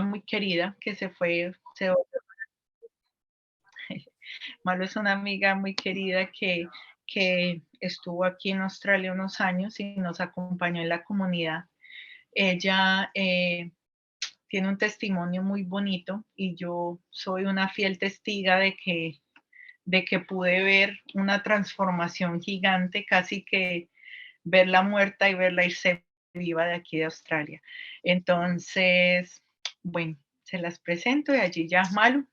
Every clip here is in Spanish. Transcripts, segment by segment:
muy querida que Malu es una amiga muy querida que estuvo aquí en Australia unos años y nos acompañó en la comunidad. Ella tiene un testimonio muy bonito y yo soy una fiel testiga de que pude ver una transformación gigante, casi que verla muerta y verla irse viva de aquí de Australia. Entonces, bueno, se las presento y allí ya, Malu,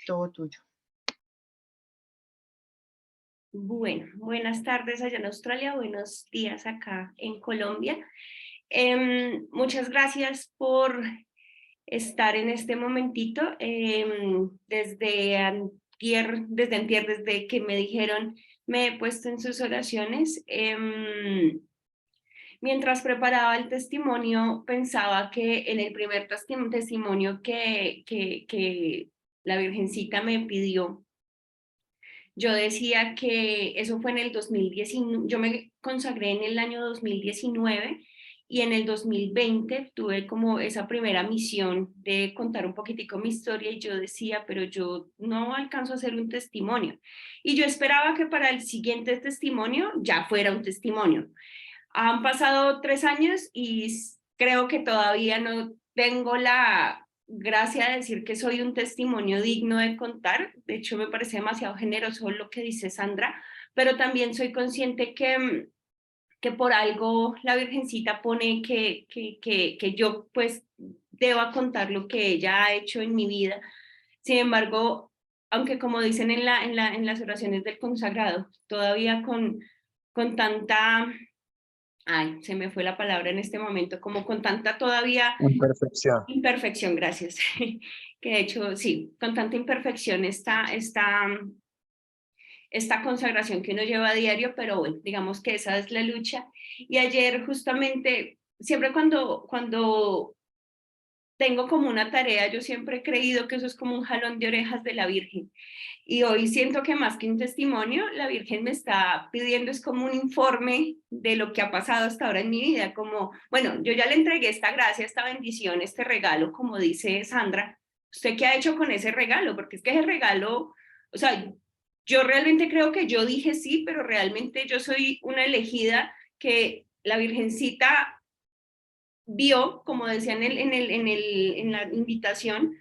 todo tuyo. Bueno, buenas tardes allá en Australia, buenos días acá en Colombia. Muchas gracias por estar en este momentito. Desde que me dijeron, me he puesto en sus oraciones. Mientras preparaba el testimonio, pensaba que en el primer testimonio que la Virgencita me pidió, yo decía que eso fue en el 2019, yo me consagré en el año 2019 y en el 2020 tuve como esa primera misión de contar un poquitico mi historia y yo decía, pero yo no alcanzo a hacer un testimonio. Y yo esperaba que para el siguiente testimonio ya fuera un testimonio. Han pasado 3 años y creo que todavía no tengo la gracia de decir que soy un testimonio digno de contar. De hecho, me parece demasiado generoso lo que dice Sandra, pero también soy consciente que por algo la Virgencita pone que yo pues deba contar lo que ella ha hecho en mi vida. Sin embargo, aunque como dicen en las oraciones del consagrado, todavía con tanta, ay, se me fue la palabra en este momento, como con tanta todavía Imperfección. imperfección, gracias. Que de hecho, sí, con tanta imperfección esta consagración que uno lleva a diario, pero bueno, digamos que esa es la lucha. Y ayer justamente, siempre cuando tengo como una tarea, yo siempre he creído que eso es como un jalón de orejas de la Virgen. Y hoy siento que más que un testimonio, la Virgen me está pidiendo es como un informe de lo que ha pasado hasta ahora en mi vida, como, bueno, yo ya le entregué esta gracia, esta bendición, este regalo, como dice Sandra. ¿Usted qué ha hecho con ese regalo? Porque es que ese regalo, o sea, yo realmente creo que yo dije sí, pero realmente yo soy una elegida que la Virgencita vio, como decía en la invitación,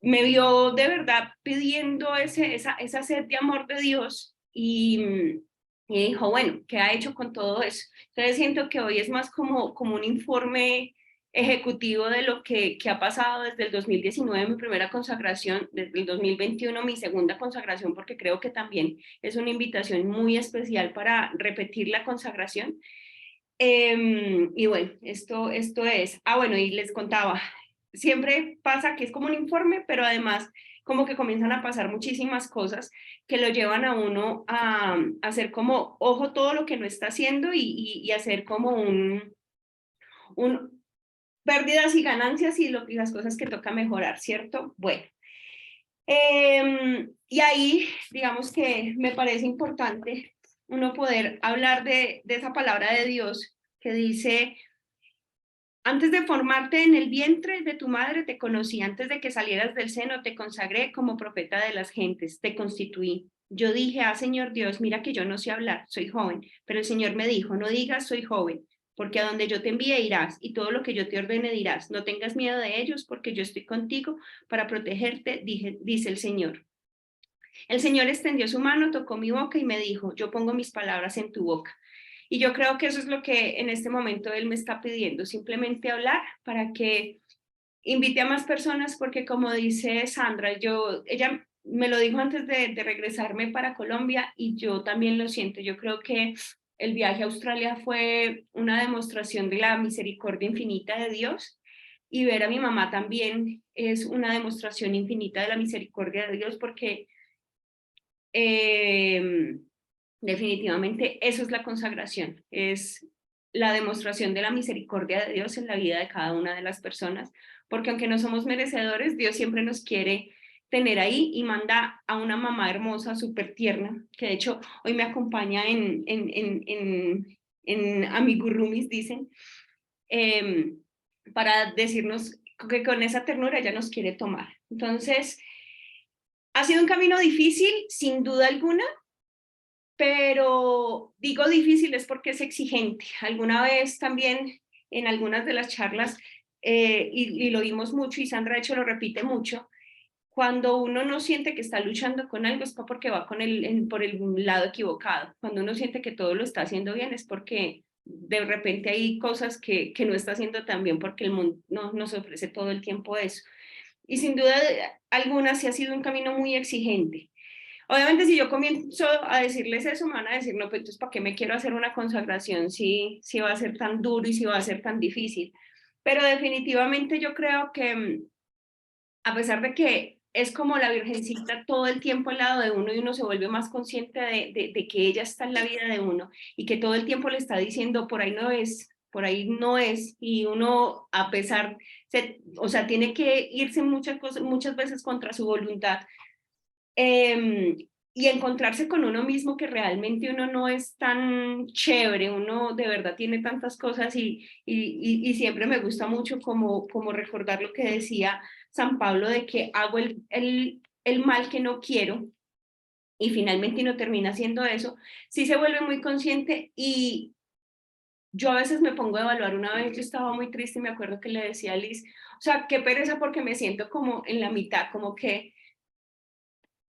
me vio de verdad pidiendo esa sed de amor de Dios y dijo, bueno, ¿qué ha hecho con todo eso? Entonces siento que hoy es más como un informe ejecutivo de lo que ha pasado desde el 2019, mi primera consagración, desde el 2021, mi segunda consagración, porque creo que también es una invitación muy especial para repetir la consagración. Y bueno, esto es, bueno, y les contaba, siempre pasa que es como un informe, pero además como que comienzan a pasar muchísimas cosas que lo llevan a uno a hacer como, ojo, todo lo que no está haciendo y hacer como un pérdidas y ganancias y las cosas que toca mejorar, ¿cierto? Bueno, y ahí digamos que me parece importante uno poder hablar de esa palabra de Dios que dice, antes de formarte en el vientre de tu madre te conocí, antes de que salieras del seno te consagré como profeta de las gentes, te constituí. Yo dije, Señor Dios, mira que yo no sé hablar, soy joven, pero el Señor me dijo, no digas soy joven, porque a donde yo te envíe irás y todo lo que yo te ordene dirás. No tengas miedo de ellos, porque yo estoy contigo para protegerte, dice el Señor. El Señor extendió su mano, tocó mi boca y me dijo, yo pongo mis palabras en tu boca. Y yo creo que eso es lo que en este momento Él me está pidiendo, simplemente hablar para que invite a más personas, porque como dice Sandra, ella me lo dijo antes de regresarme para Colombia y yo también lo siento. Yo creo que el viaje a Australia fue una demostración de la misericordia infinita de Dios y ver a mi mamá también es una demostración infinita de la misericordia de Dios porque eh, definitivamente eso es la consagración, es la demostración de la misericordia de Dios en la vida de cada una de las personas, porque aunque no somos merecedores, Dios siempre nos quiere tener ahí y manda a una mamá hermosa, súper tierna, que de hecho hoy me acompaña en amigurumis, dicen, eh, para decirnos que con esa ternura ella nos quiere tomar. Entonces, ha sido un camino difícil, sin duda alguna, pero digo difícil es porque es exigente. Alguna vez también en algunas de las charlas, y lo vimos mucho, y Sandra de hecho lo repite mucho, cuando uno no siente que está luchando con algo es porque va por el lado equivocado. Cuando uno siente que todo lo está haciendo bien es porque de repente hay cosas que no está haciendo tan bien porque el mundo no, nos ofrece todo el tiempo eso. Y sin duda alguna sí ha sido un camino muy exigente. Obviamente si yo comienzo a decirles eso, me van a decir, no, pues entonces ¿para qué me quiero hacer una consagración si va a ser tan duro y si va a ser tan difícil? Pero definitivamente yo creo que a pesar de que es como la Virgencita todo el tiempo al lado de uno y uno se vuelve más consciente de que ella está en la vida de uno y que todo el tiempo le está diciendo, por ahí no es, y uno a pesar, o sea, tiene que irse muchas cosas, muchas veces contra su voluntad, y encontrarse con uno mismo que realmente uno no es tan chévere, uno de verdad tiene tantas cosas y siempre me gusta mucho como recordar lo que decía San Pablo de que hago el mal que no quiero y finalmente no termina haciendo eso, sí se vuelve muy consciente y yo a veces me pongo a evaluar, una vez yo estaba muy triste y me acuerdo que le decía a Liz, o sea, qué pereza porque me siento como en la mitad, como que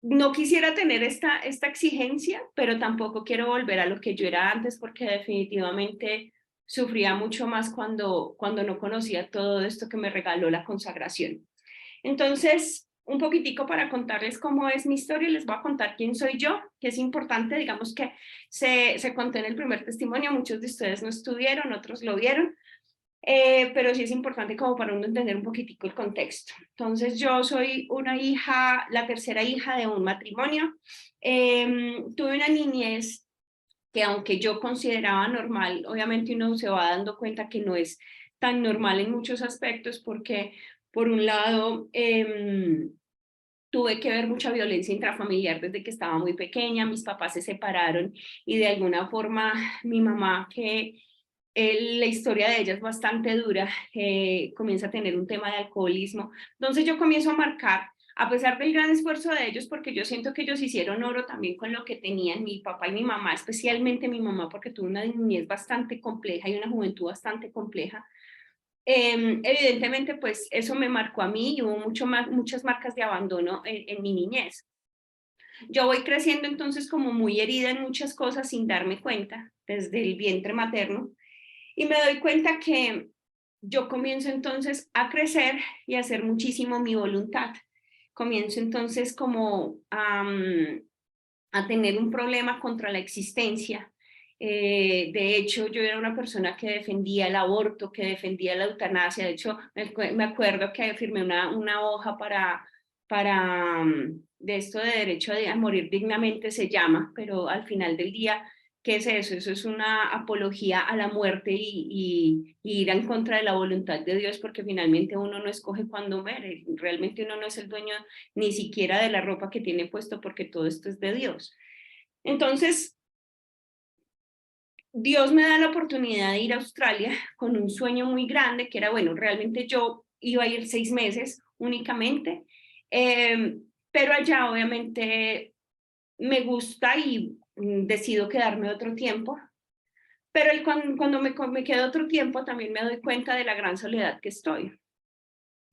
no quisiera tener esta exigencia, pero tampoco quiero volver a lo que yo era antes porque definitivamente sufría mucho más cuando no conocía todo esto que me regaló la consagración. Entonces, un poquitico para contarles cómo es mi historia, les voy a contar quién soy yo, que es importante, digamos que se contó en el primer testimonio, muchos de ustedes no estuvieron, otros lo vieron, pero sí es importante como para uno entender un poquitico el contexto. Entonces yo soy una hija, la tercera hija de un matrimonio. Tuve una niñez que aunque yo consideraba normal, obviamente uno se va dando cuenta que no es tan normal en muchos aspectos porque por un lado tuve que ver mucha violencia intrafamiliar desde que estaba muy pequeña, mis papás se separaron y de alguna forma mi mamá que la historia de ella es bastante dura, comienza a tener un tema de alcoholismo. Entonces yo comienzo a marcar, a pesar del gran esfuerzo de ellos, porque yo siento que ellos hicieron oro también con lo que tenían mi papá y mi mamá, especialmente mi mamá, porque tuvo una niñez bastante compleja y una juventud bastante compleja. Evidentemente, pues eso me marcó a mí y hubo muchas marcas de abandono en mi niñez. Yo voy creciendo entonces como muy herida en muchas cosas sin darme cuenta, desde el vientre materno. Y me doy cuenta que yo comienzo entonces a crecer y a hacer muchísimo mi voluntad. Comienzo entonces como a tener un problema contra la existencia. De hecho, yo era una persona que defendía el aborto, que defendía la eutanasia. De hecho, me acuerdo que firmé una hoja para de esto de derecho a morir dignamente se llama, pero al final del día, ¿qué es eso? Eso es una apología a la muerte y ir en contra de la voluntad de Dios, porque finalmente uno no escoge cuándo muere. Realmente uno no es el dueño ni siquiera de la ropa que tiene puesto, porque todo esto es de Dios. Entonces, Dios me da la oportunidad de ir a Australia con un sueño muy grande, que era, bueno, realmente yo iba a ir 6 meses únicamente, pero allá obviamente me gusta y decido quedarme otro tiempo, pero cuando me quedo otro tiempo también me doy cuenta de la gran soledad que estoy.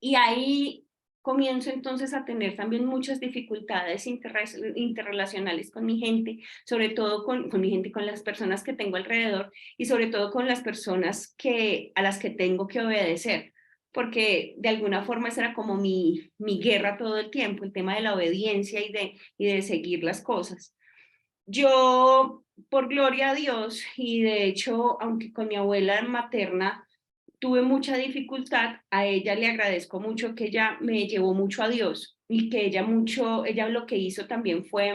Y ahí comienzo entonces a tener también muchas dificultades interrelacionales con mi gente, sobre todo con mi gente, con las personas que tengo alrededor y sobre todo con las personas a las que tengo que obedecer, porque de alguna forma esa era como mi guerra todo el tiempo, el tema de la obediencia y de seguir las cosas. Yo, por gloria a Dios, y de hecho, aunque con mi abuela materna tuve mucha dificultad, a ella le agradezco mucho que ella me llevó mucho a Dios y que ella lo que hizo también fue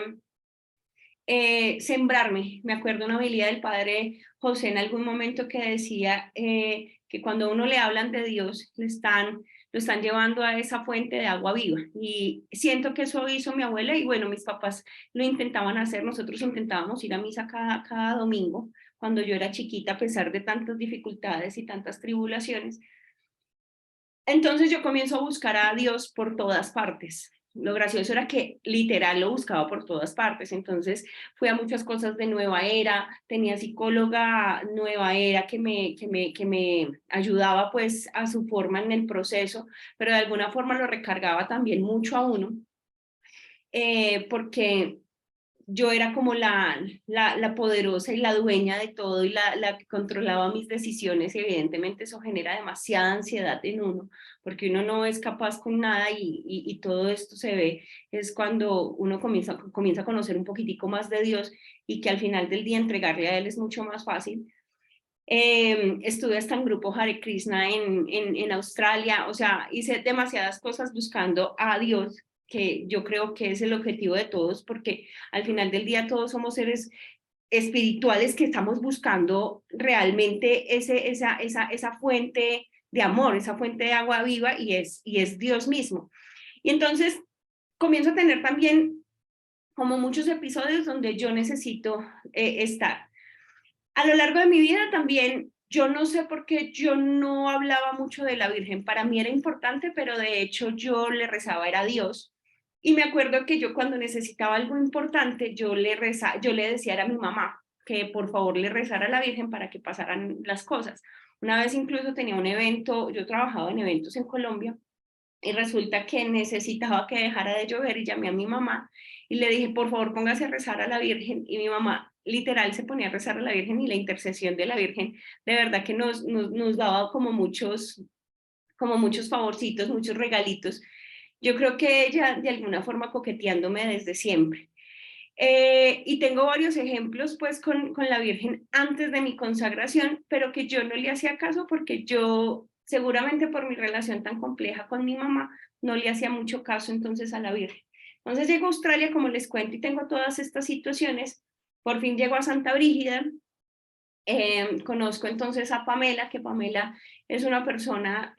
sembrarme. Me acuerdo una habilidad del padre José en algún momento que decía que cuando uno le hablan de Dios, lo están llevando a esa fuente de agua viva. Y siento que eso hizo mi abuela y bueno, mis papás lo intentaban hacer, nosotros intentábamos ir a misa cada domingo cuando yo era chiquita, a pesar de tantas dificultades y tantas tribulaciones. Entonces yo comienzo a buscar a Dios por todas partes. Lo gracioso era que literal lo buscaba por todas partes. Entonces fui a muchas cosas de Nueva Era, tenía psicóloga Nueva Era que me ayudaba pues a su forma en el proceso, pero de alguna forma lo recargaba también mucho a uno, porque yo era como la poderosa y la dueña de todo y la que controlaba mis decisiones, y evidentemente eso genera demasiada ansiedad en uno, porque uno no es capaz con nada y todo esto se ve, es cuando uno comienza a conocer un poquitico más de Dios y que al final del día entregarle a Él es mucho más fácil. Estuve hasta en grupo Hare Krishna en Australia, o sea, hice demasiadas cosas buscando a Dios, que yo creo que es el objetivo de todos, porque al final del día todos somos seres espirituales que estamos buscando realmente esa fuente de amor, esa fuente de agua viva, y es Dios mismo. Y entonces comienzo a tener también como muchos episodios donde yo necesito estar. A lo largo de mi vida también, yo no sé por qué yo no hablaba mucho de la Virgen. Para mí era importante, pero de hecho yo le rezaba era a Dios. Y me acuerdo que yo cuando necesitaba algo importante, yo le decía a mi mamá que por favor le rezara a la Virgen para que pasaran las cosas. Una vez incluso tenía un evento, yo trabajaba en eventos en Colombia, y resulta que necesitaba que dejara de llover y llamé a mi mamá y le dije, por favor, póngase a rezar a la Virgen. Y mi mamá literal se ponía a rezar a la Virgen, y la intercesión de la Virgen de verdad que nos daba como muchos favorcitos, muchos regalitos. Yo creo que ella de alguna forma coqueteándome desde siempre. Y tengo varios ejemplos pues con la Virgen antes de mi consagración, pero que yo no le hacía caso porque yo, seguramente por mi relación tan compleja con mi mamá, no le hacía mucho caso entonces a la Virgen. Entonces llego a Australia, como les cuento, y tengo todas estas situaciones. Por fin llego a Santa Brígida, conozco entonces a Pamela, que Pamela es una persona,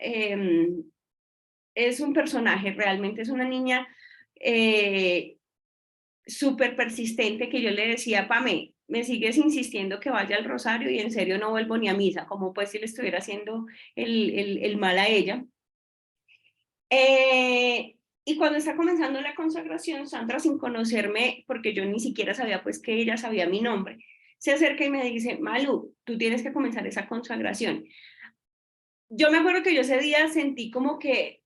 es un personaje, realmente es una niña súper persistente, que yo le decía, Pame, me sigues insistiendo que vaya al rosario y en serio no vuelvo ni a misa, como pues si le estuviera haciendo el mal a ella. Y cuando está comenzando la consagración, Sandra, sin conocerme, porque yo ni siquiera sabía pues que ella sabía mi nombre, se acerca y me dice, Malu, tú tienes que comenzar esa consagración. Yo me acuerdo que yo ese día sentí como que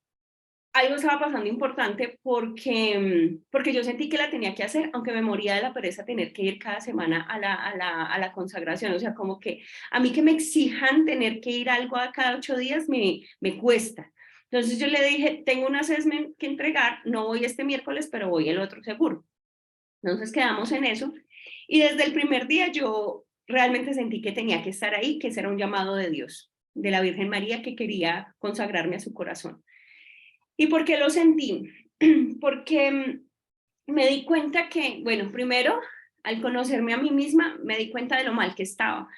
algo estaba pasando importante, porque yo sentí que la tenía que hacer, aunque me moría de la pereza tener que ir cada semana a la consagración. O sea, como que a mí que me exijan tener que ir algo a cada 8 días me cuesta. Entonces yo le dije, tengo un assessment que entregar, no voy este miércoles, pero voy el otro seguro. Entonces quedamos en eso. Y desde el primer día yo realmente sentí que tenía que estar ahí, que ese era un llamado de Dios, de la Virgen María, que quería consagrarme a su corazón. ¿Y por qué lo sentí? Porque me di cuenta que, bueno, primero, al conocerme a mí misma, me di cuenta de lo mal que estaba.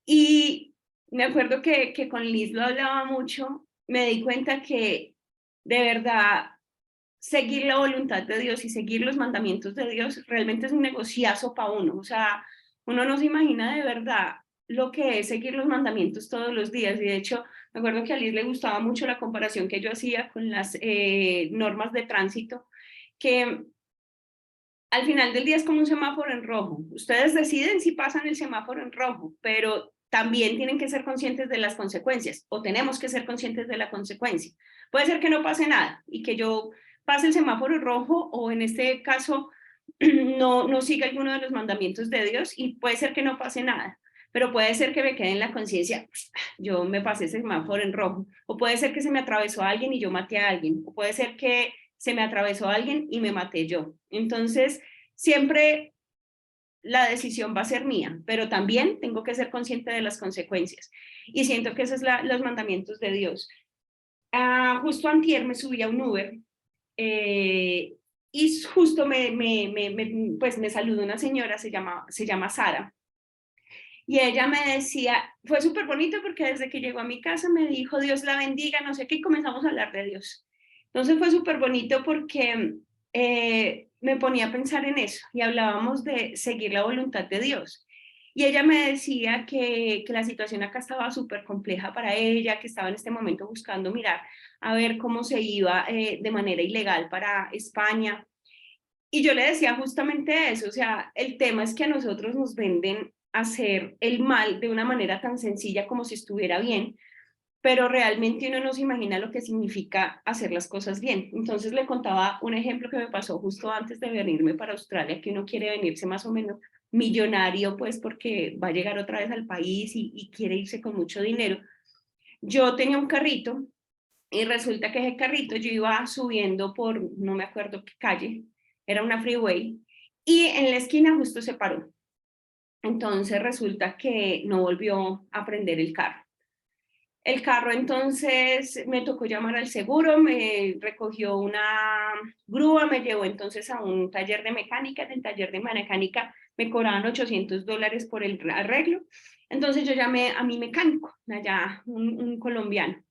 Y me acuerdo que con Liz lo hablaba mucho, me di cuenta que de verdad seguir la voluntad de Dios y seguir los mandamientos de Dios realmente es un negociazo para uno. O sea, uno no se imagina de verdad lo que es seguir los mandamientos todos los días. Y de hecho, me acuerdo que a Liz le gustaba mucho la comparación que yo hacía con las normas de tránsito, que al final del día es como un semáforo en rojo. Ustedes deciden si pasan el semáforo en rojo, pero también tienen que ser conscientes de las consecuencias, o tenemos que ser conscientes de la consecuencia. Puede ser que no pase nada y que yo pase el semáforo rojo, o en este caso no siga alguno de los mandamientos de Dios, y puede ser que no pase nada, pero puede ser que me quede en la conciencia, yo me pasé ese semáforo en rojo, o puede ser que se me atravesó a alguien y yo maté a alguien, o puede ser que se me atravesó a alguien y me maté yo. Entonces, siempre la decisión va a ser mía, pero también tengo que ser consciente de las consecuencias. Y siento que esos son los mandamientos de Dios. Justo antier me subí a un Uber, y justo pues me saludó una señora, se llama Sara, y ella me decía, fue súper bonito porque desde que llegó a mi casa me dijo, Dios la bendiga, no sé qué, y comenzamos a hablar de Dios. Entonces fue súper bonito porque me ponía a pensar en eso y hablábamos de seguir la voluntad de Dios. Y ella me decía que la situación acá estaba súper compleja para ella, que estaba en este momento buscando mirar a ver cómo se iba de manera ilegal para España. Y yo le decía justamente eso, o sea, el tema es que a nosotros nos venden hacer el mal de una manera tan sencilla como si estuviera bien, pero realmente uno no se imagina lo que significa hacer las cosas bien. Entonces le contaba un ejemplo que me pasó justo antes de venirme para Australia, que uno quiere venirse más o menos millonario, pues porque va a llegar otra vez al país y quiere irse con mucho dinero. Yo tenía un carrito y resulta que ese carrito yo iba subiendo por, no me acuerdo qué calle, era una freeway, y en la esquina justo se paró. Entonces resulta que no volvió a prender el carro. El carro entonces me tocó llamar al seguro, me recogió una grúa, me llevó entonces a un taller de mecánica, en el taller de mecánica me cobraban $800 por el arreglo. Entonces yo llamé a mi mecánico, allá un colombiano.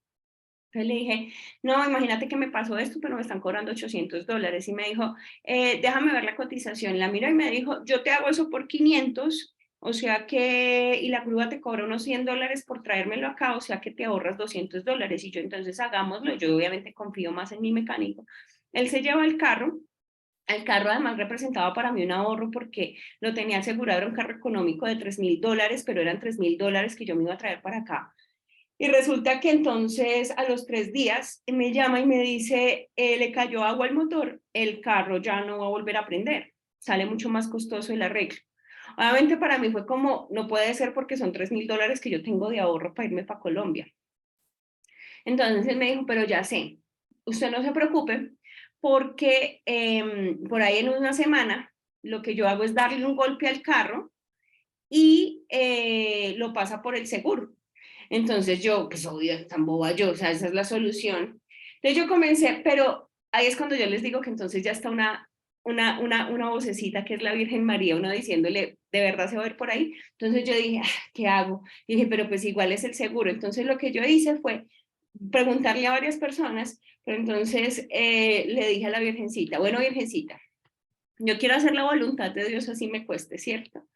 Entonces le dije, no, imagínate que me pasó esto, pero me están cobrando $800. Y me dijo, déjame ver la cotización. La miró y me dijo, yo te hago eso por 500, o sea que, y la grúa te cobra unos $100 por traérmelo acá, o sea que te ahorras $200. Y yo entonces hagámoslo, yo obviamente confío más en mi mecánico. Él se lleva el carro además representaba para mí un ahorro porque lo tenía asegurado, era un carro económico de $3.000, pero eran $3.000 que yo me iba a traer para acá. Y resulta que entonces a los 3 días me llama y me dice, le cayó agua al motor, el carro ya no va a volver a prender, sale mucho más costoso el arreglo. Obviamente para mí fue como, no puede ser porque son $3.000 que yo tengo de ahorro para irme para Colombia. Entonces él me dijo, pero ya sé, usted no se preocupe porque por ahí en una semana lo que yo hago es darle un golpe al carro y lo pasa por el seguro. Entonces yo, pues obvio, tan boba yo, o sea, esa es la solución. Entonces yo comencé, pero ahí es cuando yo les digo que entonces ya está una vocecita que es la Virgen María, uno diciéndole, ¿de verdad se va a ir por ahí? Entonces yo dije, ¿qué hago? Y dije, pero pues igual es el seguro. Entonces lo que yo hice fue preguntarle a varias personas, pero entonces le dije a la Virgencita, bueno, Virgencita, yo quiero hacer la voluntad de Dios así me cueste, ¿cierto?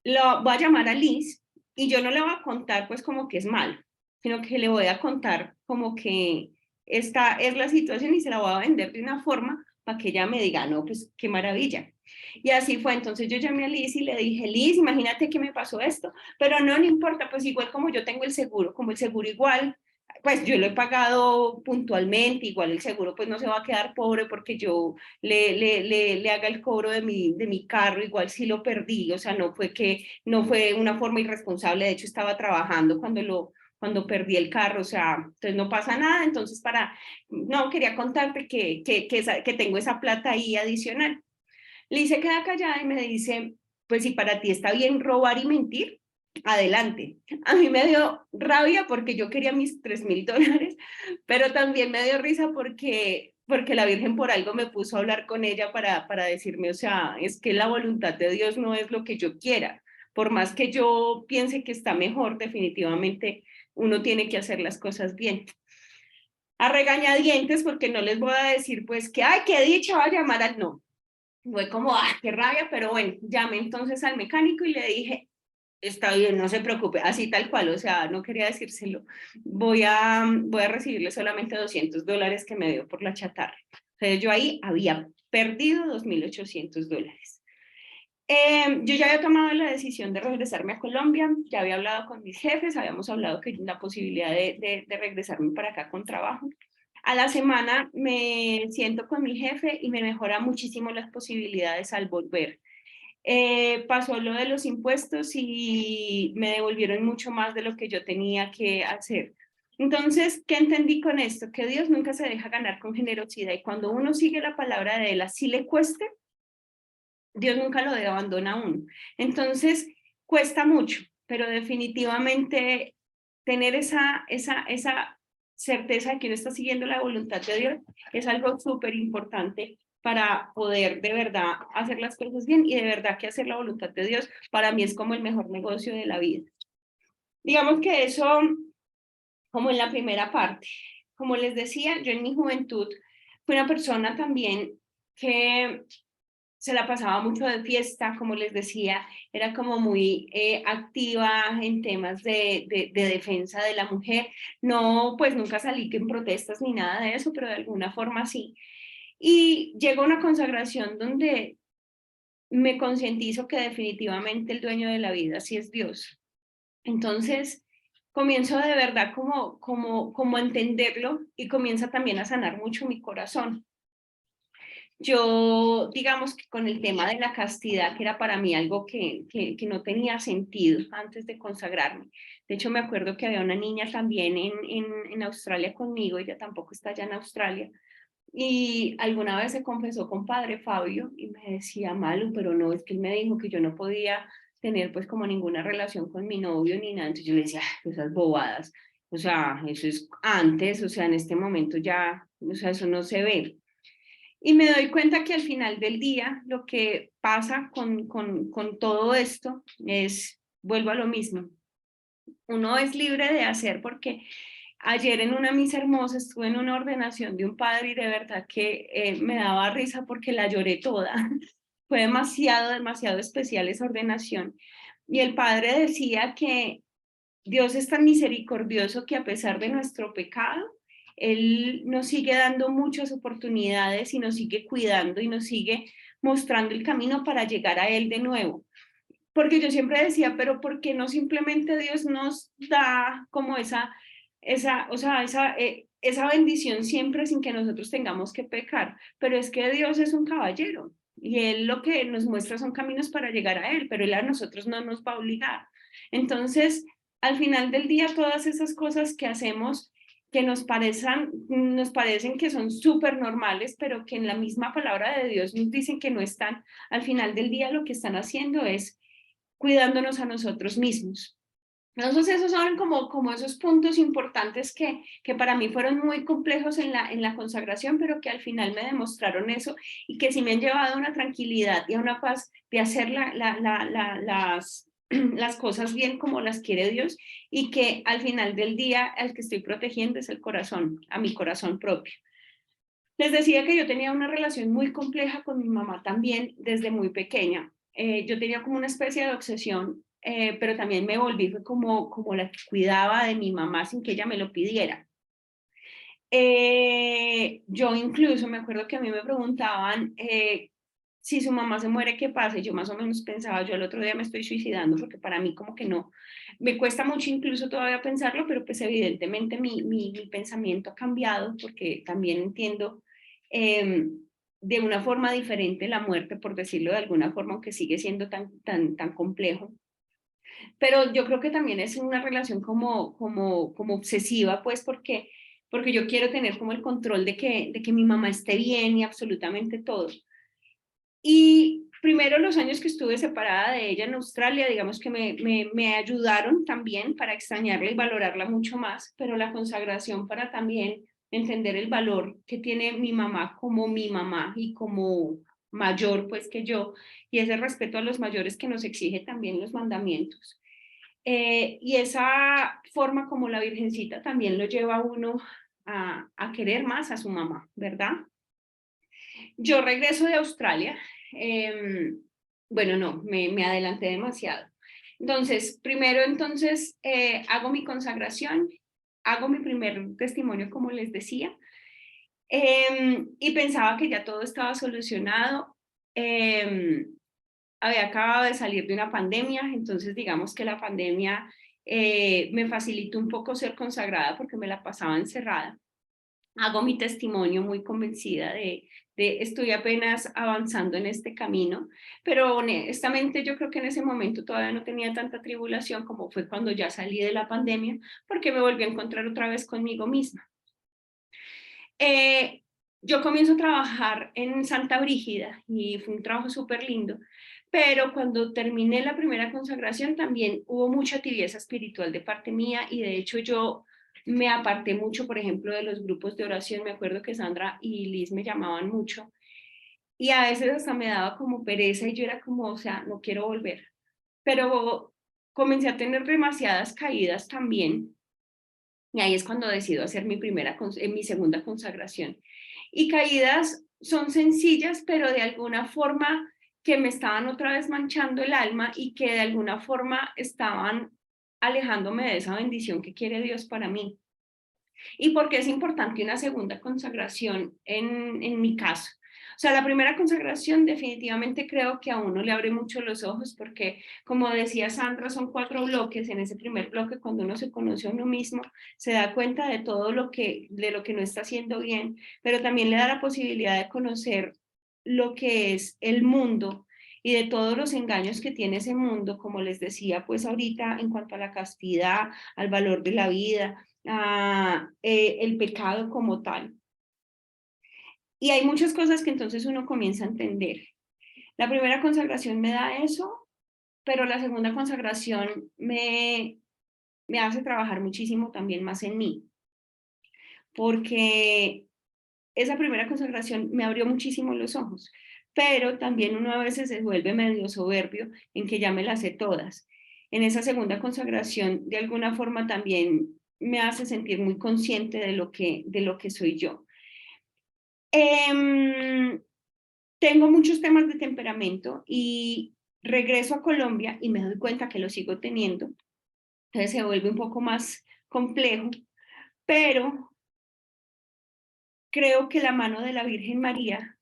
Lo voy a llamar a Liz y yo no le voy a contar pues como que es malo, sino que le voy a contar como que esta es la situación y se la voy a vender de una forma para que ella me diga, no, pues qué maravilla. Y así fue, entonces yo llamé a Liz y le dije, Liz, imagínate que me pasó esto, pero no, no importa, pues igual como yo tengo el seguro, como el seguro igual, pues yo lo he pagado puntualmente, igual el seguro pues no se va a quedar pobre porque yo le haga el cobro de mi carro, igual si lo perdí, o sea, no fue una forma irresponsable, de hecho estaba trabajando cuando perdí el carro, o sea, entonces no pasa nada, entonces no, quería contarte que tengo esa plata ahí adicional. Liz se queda callada y me dice, pues si para ti está bien robar y mentir, adelante. A mí me dio rabia porque yo quería mis $3.000, pero también me dio risa porque la Virgen por algo me puso a hablar con ella para decirme, o sea, es que la voluntad de Dios no es lo que yo quiera. Por más que yo piense que está mejor, definitivamente uno tiene que hacer las cosas bien. A regañadientes, porque no les voy a decir, pues, que, ay, qué dicha, va a llamar al no. Fue como, qué rabia, pero bueno, llamé entonces al mecánico y le dije, está bien, no se preocupe, así tal cual, o sea, no quería decírselo, voy a recibirle solamente $200 que me dio por la chatarra. Entonces yo ahí había perdido $2.800. Yo ya había tomado la decisión de regresarme a Colombia, ya había hablado con mis jefes, habíamos hablado que la posibilidad de regresarme para acá con trabajo. A la semana me siento con mi jefe y me mejora muchísimo las posibilidades al volver. Pasó lo de los impuestos y me devolvieron mucho más de lo que yo tenía que hacer. Entonces, ¿qué entendí con esto? Que Dios nunca se deja ganar con generosidad y cuando uno sigue la palabra de Él, así le cueste, Dios nunca lo abandona a uno. Entonces, cuesta mucho, pero definitivamente tener esa certeza de que uno está siguiendo la voluntad de Dios es algo súper importante para poder de verdad hacer las cosas bien y de verdad que hacer la voluntad de Dios para mí es como el mejor negocio de la vida. Digamos que eso como en la primera parte. Como les decía, yo en mi juventud fui una persona también que se la pasaba mucho de fiesta, como les decía, era como muy activa en temas de defensa de la mujer. No, pues nunca salí en protestas ni nada de eso, pero de alguna forma sí. Y llegó una consagración donde me concientizo que definitivamente el dueño de la vida sí es Dios. Entonces, comienzo de verdad como a entenderlo y comienza también a sanar mucho mi corazón. Yo, digamos que con el tema de la castidad, que era para mí algo que no tenía sentido antes de consagrarme. De hecho, me acuerdo que había una niña también en Australia conmigo, ella tampoco está allá en Australia, y alguna vez se confesó con Padre Fabio y me decía, Malu, pero no, es que él me dijo que yo no podía tener pues como ninguna relación con mi novio ni nada. Entonces yo le decía, esas bobadas, o sea, eso es antes, o sea, en este momento ya, o sea, eso no se ve. Y me doy cuenta que al final del día lo que pasa con todo esto es, vuelvo a lo mismo, uno es libre de hacer porque ayer en una misa hermosa estuve en una ordenación de un padre y de verdad que me daba risa porque la lloré toda. Fue demasiado, demasiado especial esa ordenación. Y el padre decía que Dios es tan misericordioso que a pesar de nuestro pecado, Él nos sigue dando muchas oportunidades y nos sigue cuidando y nos sigue mostrando el camino para llegar a Él de nuevo. Porque yo siempre decía, pero ¿por qué no simplemente Dios nos da como esa bendición siempre sin que nosotros tengamos que pecar? Pero es que Dios es un caballero y Él lo que nos muestra son caminos para llegar a Él, pero Él a nosotros no nos va a obligar. Entonces, al final del día, todas esas cosas que hacemos que nos parecen que son súper normales, pero que en la misma palabra de Dios nos dicen que no están, al final del día lo que están haciendo es cuidándonos a nosotros mismos. Entonces esos son como esos puntos importantes que para mí fueron muy complejos en la consagración, pero que al final me demostraron eso y que sí me han llevado a una tranquilidad y a una paz de hacer las cosas bien como las quiere Dios y que al final del día el que estoy protegiendo es el corazón, a mi corazón propio. Les decía que yo tenía una relación muy compleja con mi mamá también desde muy pequeña. Yo tenía como una especie de obsesión, pero también me volví fue como la que cuidaba de mi mamá sin que ella me lo pidiera. Yo incluso me acuerdo que a mí me preguntaban si su mamá se muere, ¿qué pasa? Y yo más o menos pensaba, yo el otro día me estoy suicidando porque para mí como que no, me cuesta mucho incluso todavía pensarlo, pero pues evidentemente mi pensamiento ha cambiado porque también entiendo eh, de una forma diferente la muerte, por decirlo de alguna forma, aunque sigue siendo tan complejo. Pero yo creo que también es una relación como obsesiva, pues porque yo quiero tener como el control de que mi mamá esté bien y absolutamente todo. Y primero los años que estuve separada de ella en Australia, digamos que me ayudaron también para extrañarla y valorarla mucho más, pero la consagración para también entender el valor que tiene mi mamá y como mayor pues que yo, y ese respeto a los mayores que nos exige también los mandamientos. Y esa forma como la Virgencita también lo lleva a uno a querer más a su mamá, ¿verdad? Yo regreso de Australia. Bueno, no, me adelanté demasiado. Entonces, primero hago mi consagración, hago mi primer testimonio, como les decía, y pensaba que ya todo estaba solucionado. Había acabado de salir de una pandemia, entonces digamos que la pandemia me facilitó un poco ser consagrada porque me la pasaba encerrada. Hago mi testimonio muy convencida de estoy apenas avanzando en este camino, pero honestamente yo creo que en ese momento todavía no tenía tanta tribulación como fue cuando ya salí de la pandemia, porque me volví a encontrar otra vez conmigo misma. Eh, yo comienzo a trabajar en Santa Brígida y fue un trabajo súper lindo, pero cuando terminé la primera consagración también hubo mucha tibieza espiritual de parte mía y de hecho yo me aparté mucho, por ejemplo, de los grupos de oración. Me acuerdo que Sandra y Liz me llamaban mucho y a veces hasta me daba como pereza y yo era como, o sea, no quiero volver. Pero comencé a tener demasiadas caídas también y ahí es cuando decido hacer mi segunda consagración. Y caídas son sencillas, pero de alguna forma que me estaban otra vez manchando el alma y que de alguna forma estaban alejándome de esa bendición que quiere Dios para mí. ¿Y por qué es importante una segunda consagración en mi caso? O sea, la primera consagración definitivamente creo que a uno le abre mucho los ojos porque, como decía Sandra, son 4 bloques. En ese primer bloque, cuando uno se conoce a uno mismo, se da cuenta de todo de lo que no está haciendo bien, pero también le da la posibilidad de conocer lo que es el mundo y de todos los engaños que tiene ese mundo, como les decía, pues ahorita en cuanto a la castidad, al valor de la vida, el pecado como tal. Y hay muchas cosas que entonces uno comienza a entender. La primera consagración me da eso, pero la segunda consagración me hace trabajar muchísimo también más en mí, porque esa primera consagración me abrió muchísimo los ojos, pero también uno a veces se vuelve medio soberbio en que ya me las sé todas. En esa segunda consagración, de alguna forma también me hace sentir muy consciente de lo que soy yo. Tengo muchos temas de temperamento y regreso a Colombia y me doy cuenta que lo sigo teniendo. Entonces se vuelve un poco más complejo, pero creo que la mano de la Virgen María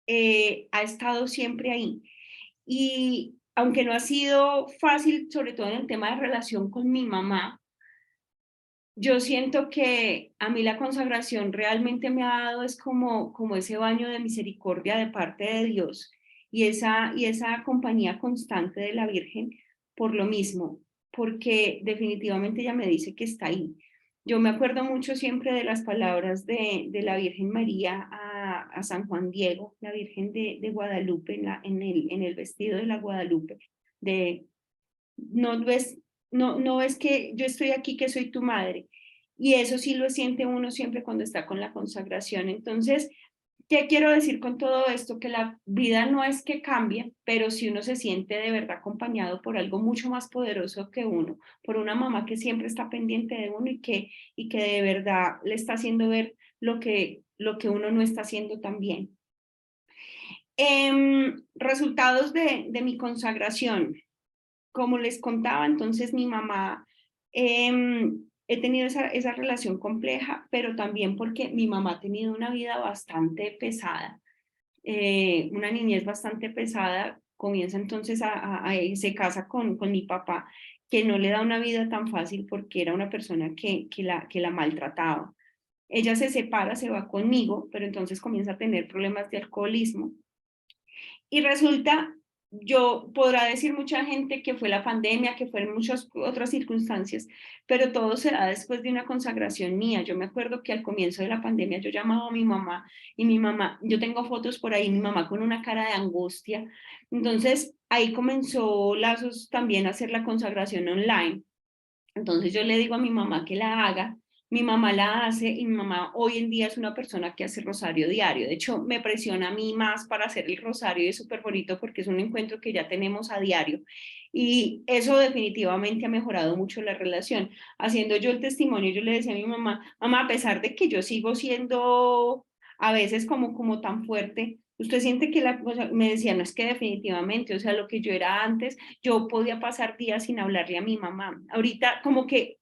ha estado siempre ahí. Y aunque no ha sido fácil, sobre todo en el tema de relación con mi mamá, yo siento que a mí la consagración realmente me ha dado es como ese baño de misericordia de parte de Dios y esa compañía constante de la Virgen por lo mismo, porque definitivamente ella me dice que está ahí. Yo me acuerdo mucho siempre de las palabras de la Virgen María a San Juan Diego, la Virgen de Guadalupe, en el vestido de la Guadalupe, de no ves, no ves que yo estoy aquí, que soy tu madre. Y eso sí lo siente uno siempre cuando está con la consagración. Entonces, ¿qué quiero decir con todo esto? Que la vida no es que cambie, pero si uno se siente de verdad acompañado por algo mucho más poderoso que uno, por una mamá que siempre está pendiente de uno y que de verdad le está haciendo ver lo que uno no está haciendo tan bien. Resultados de mi consagración. Como les contaba, entonces mi mamá, he tenido esa relación compleja, pero también porque mi mamá ha tenido una vida bastante pesada, una niñez bastante pesada, comienza entonces se casa con mi papá, que no le da una vida tan fácil porque era una persona que la maltrataba. Ella se separa, se va conmigo, pero entonces comienza a tener problemas de alcoholismo y resulta, yo podrá decir mucha gente que fue la pandemia, que fueron muchas otras circunstancias, pero todo se da después de una consagración mía. Yo me acuerdo que al comienzo de la pandemia yo llamaba a mi mamá y mi mamá, yo tengo fotos por ahí, mi mamá con una cara de angustia. Entonces ahí comenzó Lazos también a hacer la consagración online. Entonces yo le digo a mi mamá que la haga, mi mamá la hace y mi mamá hoy en día es una persona que hace rosario diario. De hecho, me presiona a mí más para hacer el rosario y es súper bonito porque es un encuentro que ya tenemos a diario. Y eso definitivamente ha mejorado mucho la relación. Haciendo yo el testimonio, yo le decía a mi mamá, mamá, a pesar de que yo sigo siendo a veces como tan fuerte, usted siente que o sea, me decía, no es que definitivamente, o sea, lo que yo era antes, yo podía pasar días sin hablarle a mi mamá. Ahorita como que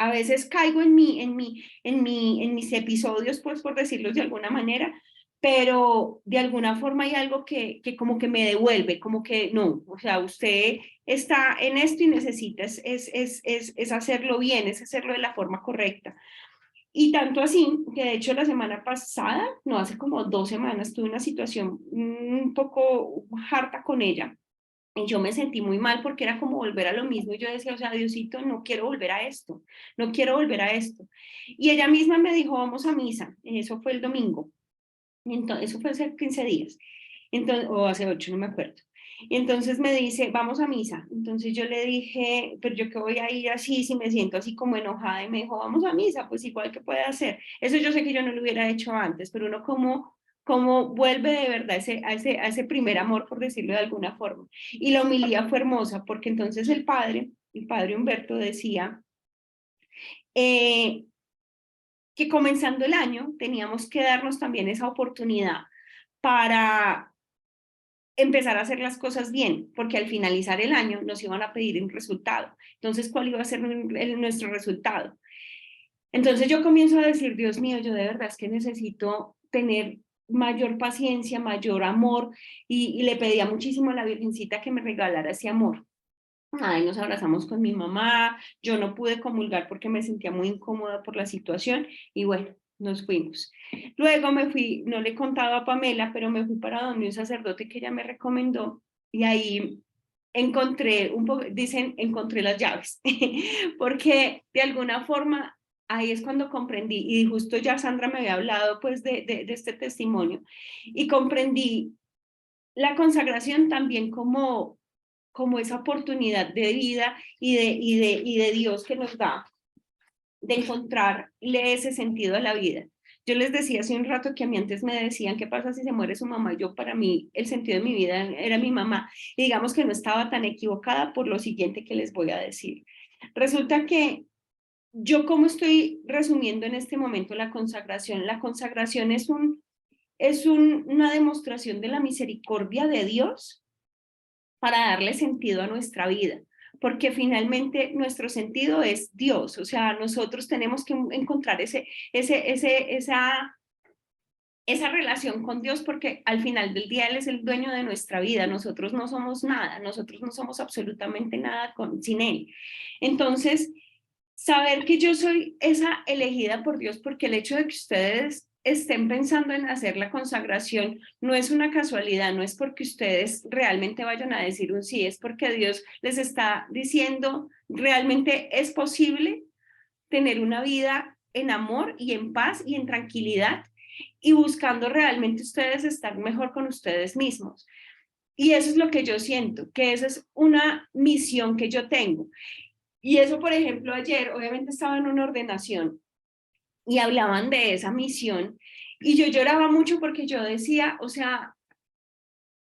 a veces caigo en mis episodios, pues por decirlo de alguna manera, pero de alguna forma hay algo que como que me devuelve, como que no, o sea, usted está en esto y necesita es hacerlo bien, es hacerlo de la forma correcta. Y tanto así, que de hecho la semana pasada, no hace como 2 semanas, tuve una situación un poco harta con ella. Y yo me sentí muy mal porque era como volver a lo mismo. Y yo decía, o sea, Diosito, no quiero volver a esto, no quiero volver a esto. Y ella misma me dijo, vamos a misa. Eso fue el domingo. Entonces, eso fue hace 15 días. Entonces, o hace 8, no me acuerdo. Y entonces me dice, vamos a misa. Entonces yo le dije, pero yo que voy a ir así, si me siento así como enojada. Y me dijo, vamos a misa, pues igual que puede hacer. Eso yo sé que yo no lo hubiera hecho antes, pero uno como vuelve de verdad a ese primer amor, por decirlo de alguna forma. Y la homilía fue hermosa, porque entonces el padre Humberto decía eh, que comenzando el año teníamos que darnos también esa oportunidad para empezar a hacer las cosas bien, porque al finalizar el año nos iban a pedir un resultado. Entonces, ¿cuál iba a ser nuestro resultado? Entonces yo comienzo a decir, Dios mío, yo de verdad es que necesito tener mayor paciencia, mayor amor, y le pedía muchísimo a la Virgencita que me regalara ese amor. Ay, nos abrazamos con mi mamá, yo no pude comulgar porque me sentía muy incómoda por la situación, y bueno, nos fuimos. Luego me fui, no le he contado a Pamela, pero me fui para donde un sacerdote que ella me recomendó, y ahí encontré un poco, dicen, encontré las llaves, porque de alguna forma ahí es cuando comprendí, y justo ya Sandra me había hablado pues de este testimonio, y comprendí la consagración también como esa oportunidad de vida y de Dios que nos da de encontrarle ese sentido a la vida. Yo les decía hace un rato que a mí antes me decían, ¿qué pasa si se muere su mamá? Yo, para mí, el sentido de mi vida era mi mamá. Y digamos que no estaba tan equivocada por lo siguiente que les voy a decir. Resulta que yo, como estoy resumiendo en este momento la consagración es una demostración de la misericordia de Dios para darle sentido a nuestra vida, porque finalmente nuestro sentido es Dios, o sea, nosotros tenemos que encontrar esa relación con Dios, porque al final del día Él es el dueño de nuestra vida, nosotros no somos nada, nosotros no somos absolutamente nada sin Él. Entonces, saber que yo soy esa elegida por Dios, porque el hecho de que ustedes estén pensando en hacer la consagración no es una casualidad, no es porque ustedes realmente vayan a decir un sí, es porque Dios les está diciendo, realmente es posible tener una vida en amor y en paz y en tranquilidad, y buscando realmente ustedes estar mejor con ustedes mismos. Y eso es lo que yo siento, que esa es una misión que yo tengo. Y eso, por ejemplo, ayer obviamente estaba en una ordenación y hablaban de esa misión, y yo lloraba mucho porque yo decía, o sea,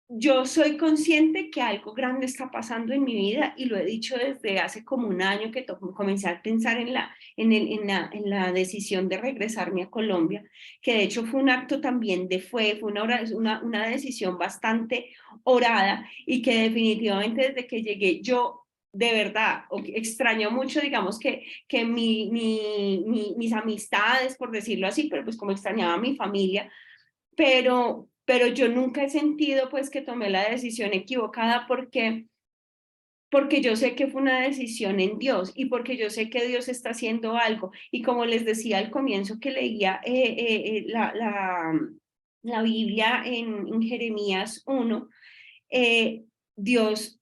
yo soy consciente que algo grande está pasando en mi vida, y lo he dicho desde hace como un año que comencé a pensar en la decisión de regresarme a Colombia, que de hecho fue un acto también de fe, fue una decisión bastante orada, y que definitivamente desde que llegué yo de verdad extraño mucho, digamos que mis amistades, por decirlo así, pero pues como extrañaba a mi familia, pero yo nunca he sentido pues que tomé la decisión equivocada, porque yo sé que fue una decisión en Dios, y porque yo sé que Dios está haciendo algo. Y como les decía al comienzo que leía la Biblia en Jeremías 1, Dios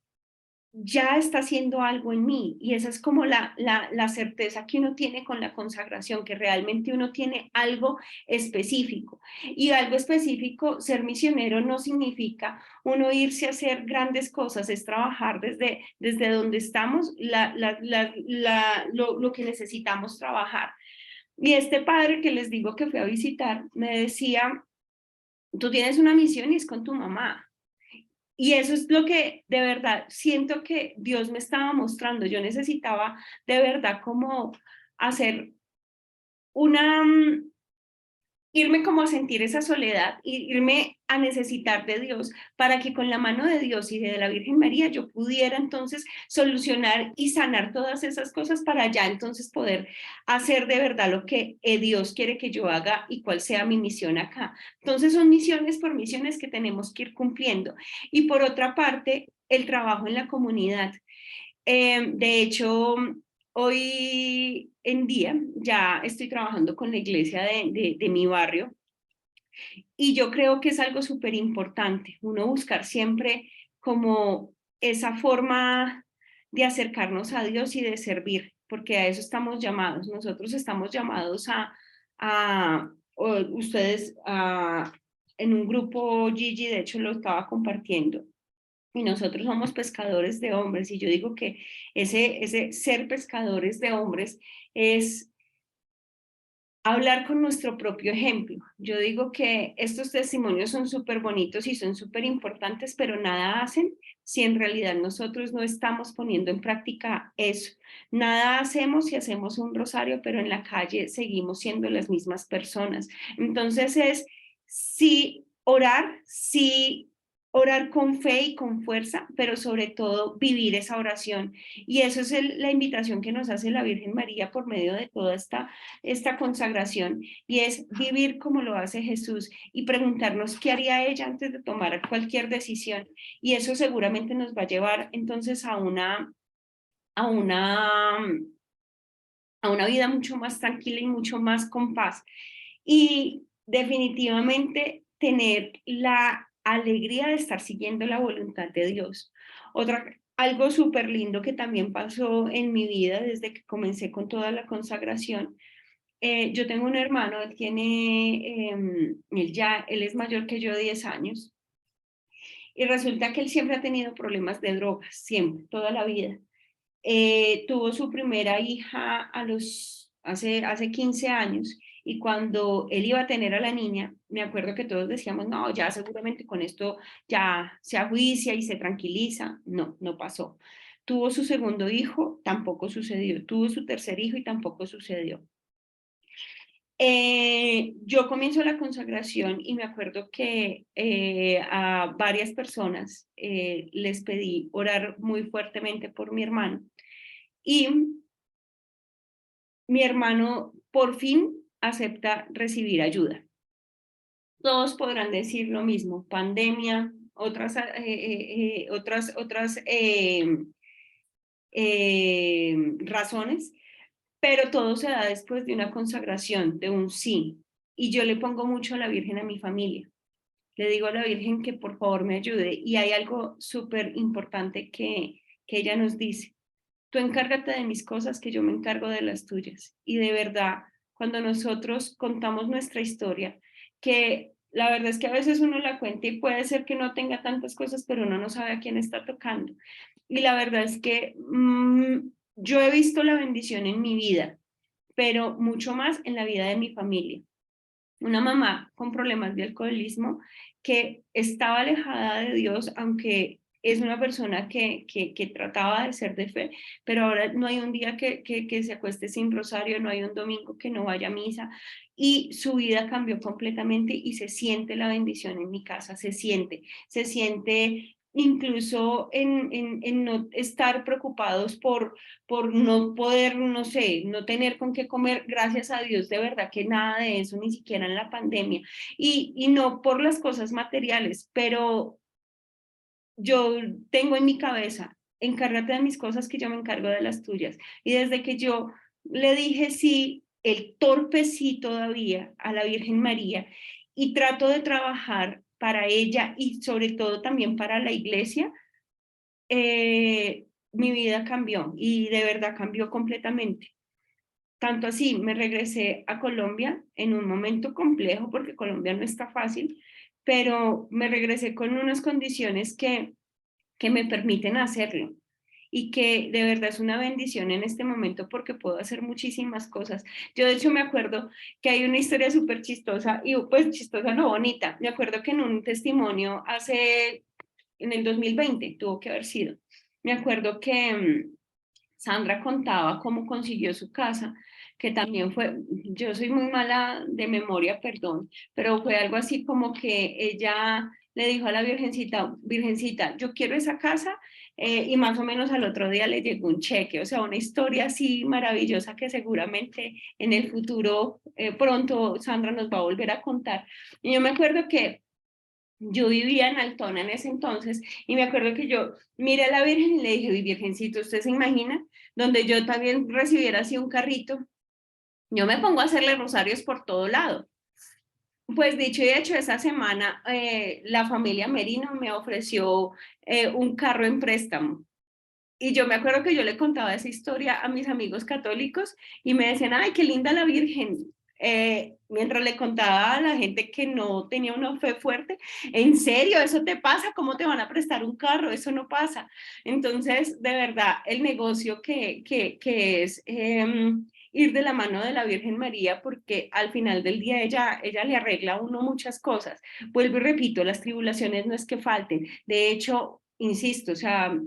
ya está haciendo algo en mí, y esa es como la certeza que uno tiene con la consagración, que realmente uno tiene algo específico. Y algo específico, ser misionero no significa uno irse a hacer grandes cosas, es trabajar desde donde estamos lo que necesitamos trabajar. Y este padre que les digo que fui a visitar me decía, tú tienes una misión y es con tu mamá. Y eso es lo que de verdad siento que Dios me estaba mostrando. Yo necesitaba de verdad como hacer una, irme como a sentir esa soledad, irme a necesitar de Dios, para que con la mano de Dios y de la Virgen María yo pudiera entonces solucionar y sanar todas esas cosas, para ya entonces poder hacer de verdad lo que Dios quiere que yo haga y cuál sea mi misión acá. Entonces son misiones por misiones que tenemos que ir cumpliendo. Y por otra parte, el trabajo en la comunidad. De hecho, hoy en día ya estoy trabajando con la iglesia de mi barrio, y yo creo que es algo súper importante, uno buscar siempre como esa forma de acercarnos a Dios y de servir, porque a eso estamos llamados. Nosotros estamos llamados ustedes, en un grupo Gigi, de hecho lo estaba compartiendo, y nosotros somos pescadores de hombres, y yo digo que ese ser pescadores de hombres es hablar con nuestro propio ejemplo. Yo digo que estos testimonios son súper bonitos y son súper importantes, pero nada hacen si en realidad nosotros no estamos poniendo en práctica eso. Nada hacemos si hacemos un rosario, pero en la calle seguimos siendo las mismas personas. Entonces es, si orar, sí, orar con fe y con fuerza, pero sobre todo vivir esa oración. Y eso es la invitación que nos hace la Virgen María por medio de toda esta consagración, y es vivir como lo hace Jesús y preguntarnos qué haría ella antes de tomar cualquier decisión. Y eso seguramente nos va a llevar entonces a una, a una vida mucho más tranquila y mucho más con paz. Y definitivamente tener la alegría de estar siguiendo la voluntad de Dios. Algo súper lindo que también pasó en mi vida desde que comencé con toda la consagración. Yo tengo un hermano, él es mayor que yo 10 años, y resulta que él siempre ha tenido problemas de drogas, siempre, toda la vida. Tuvo su primera hija hace 15 años, y cuando él iba a tener a la niña, me acuerdo que todos decíamos, no, ya seguramente con esto ya se ajuicia y se tranquiliza. No, no pasó. Tuvo su segundo hijo, tampoco sucedió. Tuvo su tercer hijo y tampoco sucedió. Yo comienzo la consagración y me acuerdo que a varias personas les pedí orar muy fuertemente por mi hermano, y mi hermano por fin acepta recibir ayuda. Todos podrán decir lo mismo: pandemia, razones, pero todo se da después de una consagración, de un sí. Y yo le pongo mucho a la Virgen a mi familia. Le digo a la Virgen que por favor me ayude. Y hay algo súper importante que ella nos dice: tú encárgate de mis cosas, que yo me encargo de las tuyas. Y de verdad, cuando nosotros contamos nuestra historia, que la verdad es que a veces uno la cuenta y puede ser que no tenga tantas cosas, pero uno no sabe a quién está tocando. Y la verdad es que yo he visto la bendición en mi vida, pero mucho más en la vida de mi familia. Una mamá con problemas de alcoholismo que estaba alejada de Dios, aunque es una persona que trataba de ser de fe, pero ahora no hay un día que se acueste sin rosario, no hay un domingo que no vaya a misa, y su vida cambió completamente y se siente la bendición en mi casa, se siente incluso en no estar preocupados por no poder, no sé, no tener con qué comer. Gracias a Dios, de verdad que nada de eso, ni siquiera en la pandemia, y no por las cosas materiales, pero yo tengo en mi cabeza: encárgate de mis cosas, que yo me encargo de las tuyas. Y desde que yo le dije sí, el torpe sí todavía, a la Virgen María, y trato de trabajar para ella y sobre todo también para la iglesia, mi vida cambió, y de verdad cambió completamente. Tanto así, me regresé a Colombia en un momento complejo, porque Colombia no está fácil, pero me regresé con unas condiciones que me permiten hacerlo, y que de verdad es una bendición en este momento porque puedo hacer muchísimas cosas. Yo de hecho me acuerdo que hay una historia súper chistosa, y pues chistosa, no, bonita. Me acuerdo que en un testimonio en el 2020 tuvo que haber sido, me acuerdo que Sandra contaba cómo consiguió su casa, que también fue, yo soy muy mala de memoria, perdón, pero fue algo así como que ella le dijo a la Virgencita: Virgencita, yo quiero esa casa, y más o menos al otro día le llegó un cheque. O sea, una historia así maravillosa que seguramente en el futuro, pronto, Sandra nos va a volver a contar. Y yo me acuerdo que yo vivía en Altona en ese entonces, y me acuerdo que yo miré a la Virgen y le dije: Virgencito, ¿usted se imagina donde yo también recibiera así un carrito? Yo me pongo a hacerle rosarios por todo lado. Pues dicho y hecho, esa semana la familia Merino me ofreció un carro en préstamo. Y yo me acuerdo que yo le contaba esa historia a mis amigos católicos, y me decían: ay, qué linda la Virgen. Mientras le contaba a la gente que no tenía una fe fuerte: ¿en serio eso te pasa? ¿Cómo te van a prestar un carro? Eso no pasa. Entonces, de verdad, el negocio que es ir de la mano de la Virgen María, porque al final del día ella le arregla a uno muchas cosas. Vuelvo y repito, las tribulaciones no es que falten. De hecho, insisto, o sea,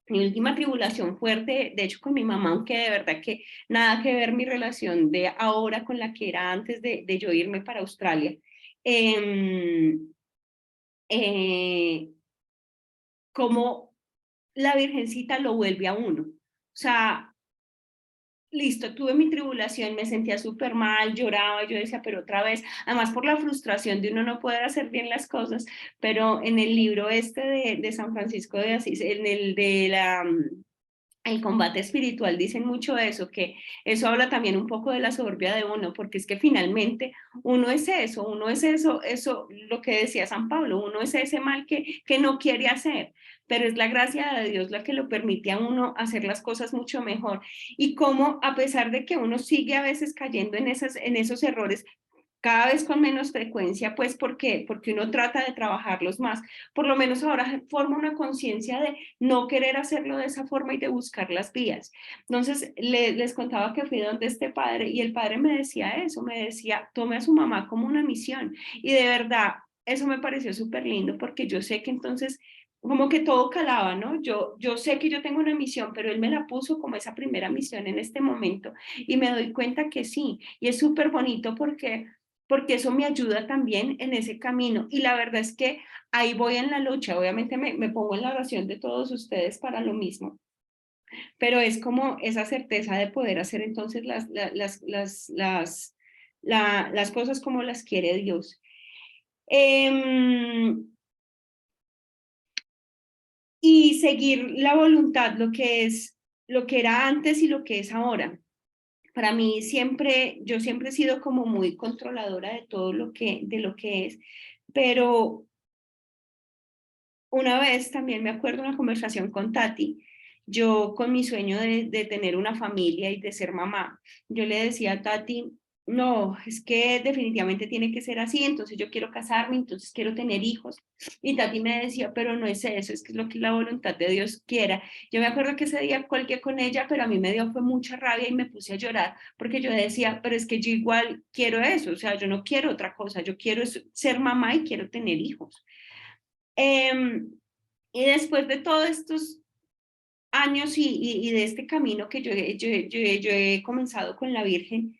mi última tribulación fuerte, de hecho con mi mamá, aunque de verdad que nada que ver mi relación de ahora con la que era antes de yo irme para Australia, eh, cómo la Virgencita lo vuelve a uno. O sea, listo, tuve mi tribulación, me sentía súper mal, lloraba, yo decía, pero otra vez, además por la frustración de uno no poder hacer bien las cosas, pero en el libro este de San Francisco de Asís, en el de el combate espiritual, dicen mucho eso, que eso habla también un poco de la soberbia de uno, porque es que finalmente uno es eso, lo que decía San Pablo, uno es ese mal que no quiere hacer, pero es la gracia de Dios la que lo permite a uno hacer las cosas mucho mejor. Y cómo, a pesar de que uno sigue a veces cayendo en esos errores, cada vez con menos frecuencia, pues porque uno trata de trabajarlos más. Por lo menos ahora forma una conciencia de no querer hacerlo de esa forma y de buscar las vías. Entonces, les contaba que fui donde este padre y el padre me decía eso, me decía, tome a su mamá como una misión. Y de verdad, eso me pareció súper lindo porque yo sé que entonces como que todo calaba, ¿no? Yo sé que yo tengo una misión, pero él me la puso como esa primera misión en este momento y me doy cuenta que sí, y es súper bonito porque eso me ayuda también en ese camino. Y la verdad es que ahí voy en la lucha. Obviamente me pongo en la oración de todos ustedes para lo mismo, pero es como esa certeza de poder hacer entonces las cosas como las quiere Dios. Y seguir la voluntad, lo que es, lo que era antes y lo que es ahora. Para mí siempre, yo siempre he sido como muy controladora de todo de lo que es, pero una vez también me acuerdo una conversación con Tati, yo con mi sueño de tener una familia y de ser mamá, yo le decía a Tati, no, es que definitivamente tiene que ser así, entonces yo quiero casarme, entonces quiero tener hijos. Y Tati me decía, pero no es eso, es que es lo que la voluntad de Dios quiera. Yo me acuerdo que ese día colgué con ella, pero a mí me dio fue mucha rabia y me puse a llorar porque yo decía, pero es que yo igual quiero eso, o sea, yo no quiero otra cosa, yo quiero ser mamá y quiero tener hijos. Eh, y después de todos estos años y de este camino que yo he comenzado con la Virgen,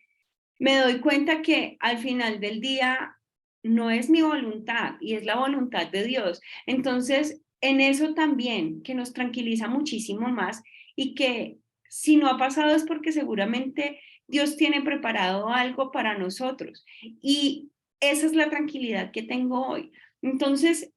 me doy cuenta que al final del día no es mi voluntad y es la voluntad de Dios. Entonces, en eso también, que nos tranquiliza muchísimo más y que si no ha pasado es porque seguramente Dios tiene preparado algo para nosotros. Y esa es la tranquilidad que tengo hoy. Entonces,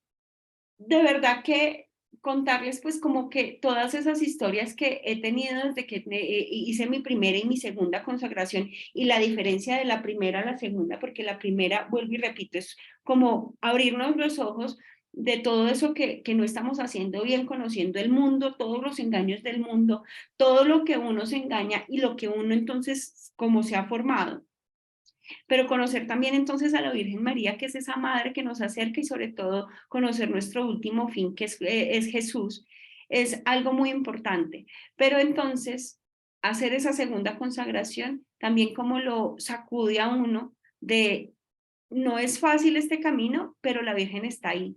de verdad que contarles pues como que todas esas historias que he tenido desde que hice mi primera y mi segunda consagración y la diferencia de la primera a la segunda, porque la primera, vuelvo y repito, es como abrirnos los ojos de todo eso que no estamos haciendo bien, conociendo el mundo, todos los engaños del mundo, todo lo que uno se engaña y lo que uno entonces, como se ha formado, pero conocer también entonces a la Virgen María, que es esa madre que nos acerca y sobre todo conocer nuestro último fin, que es Jesús, es algo muy importante. Pero entonces, hacer esa segunda consagración también como lo sacude a uno de no es fácil este camino, pero la Virgen está ahí.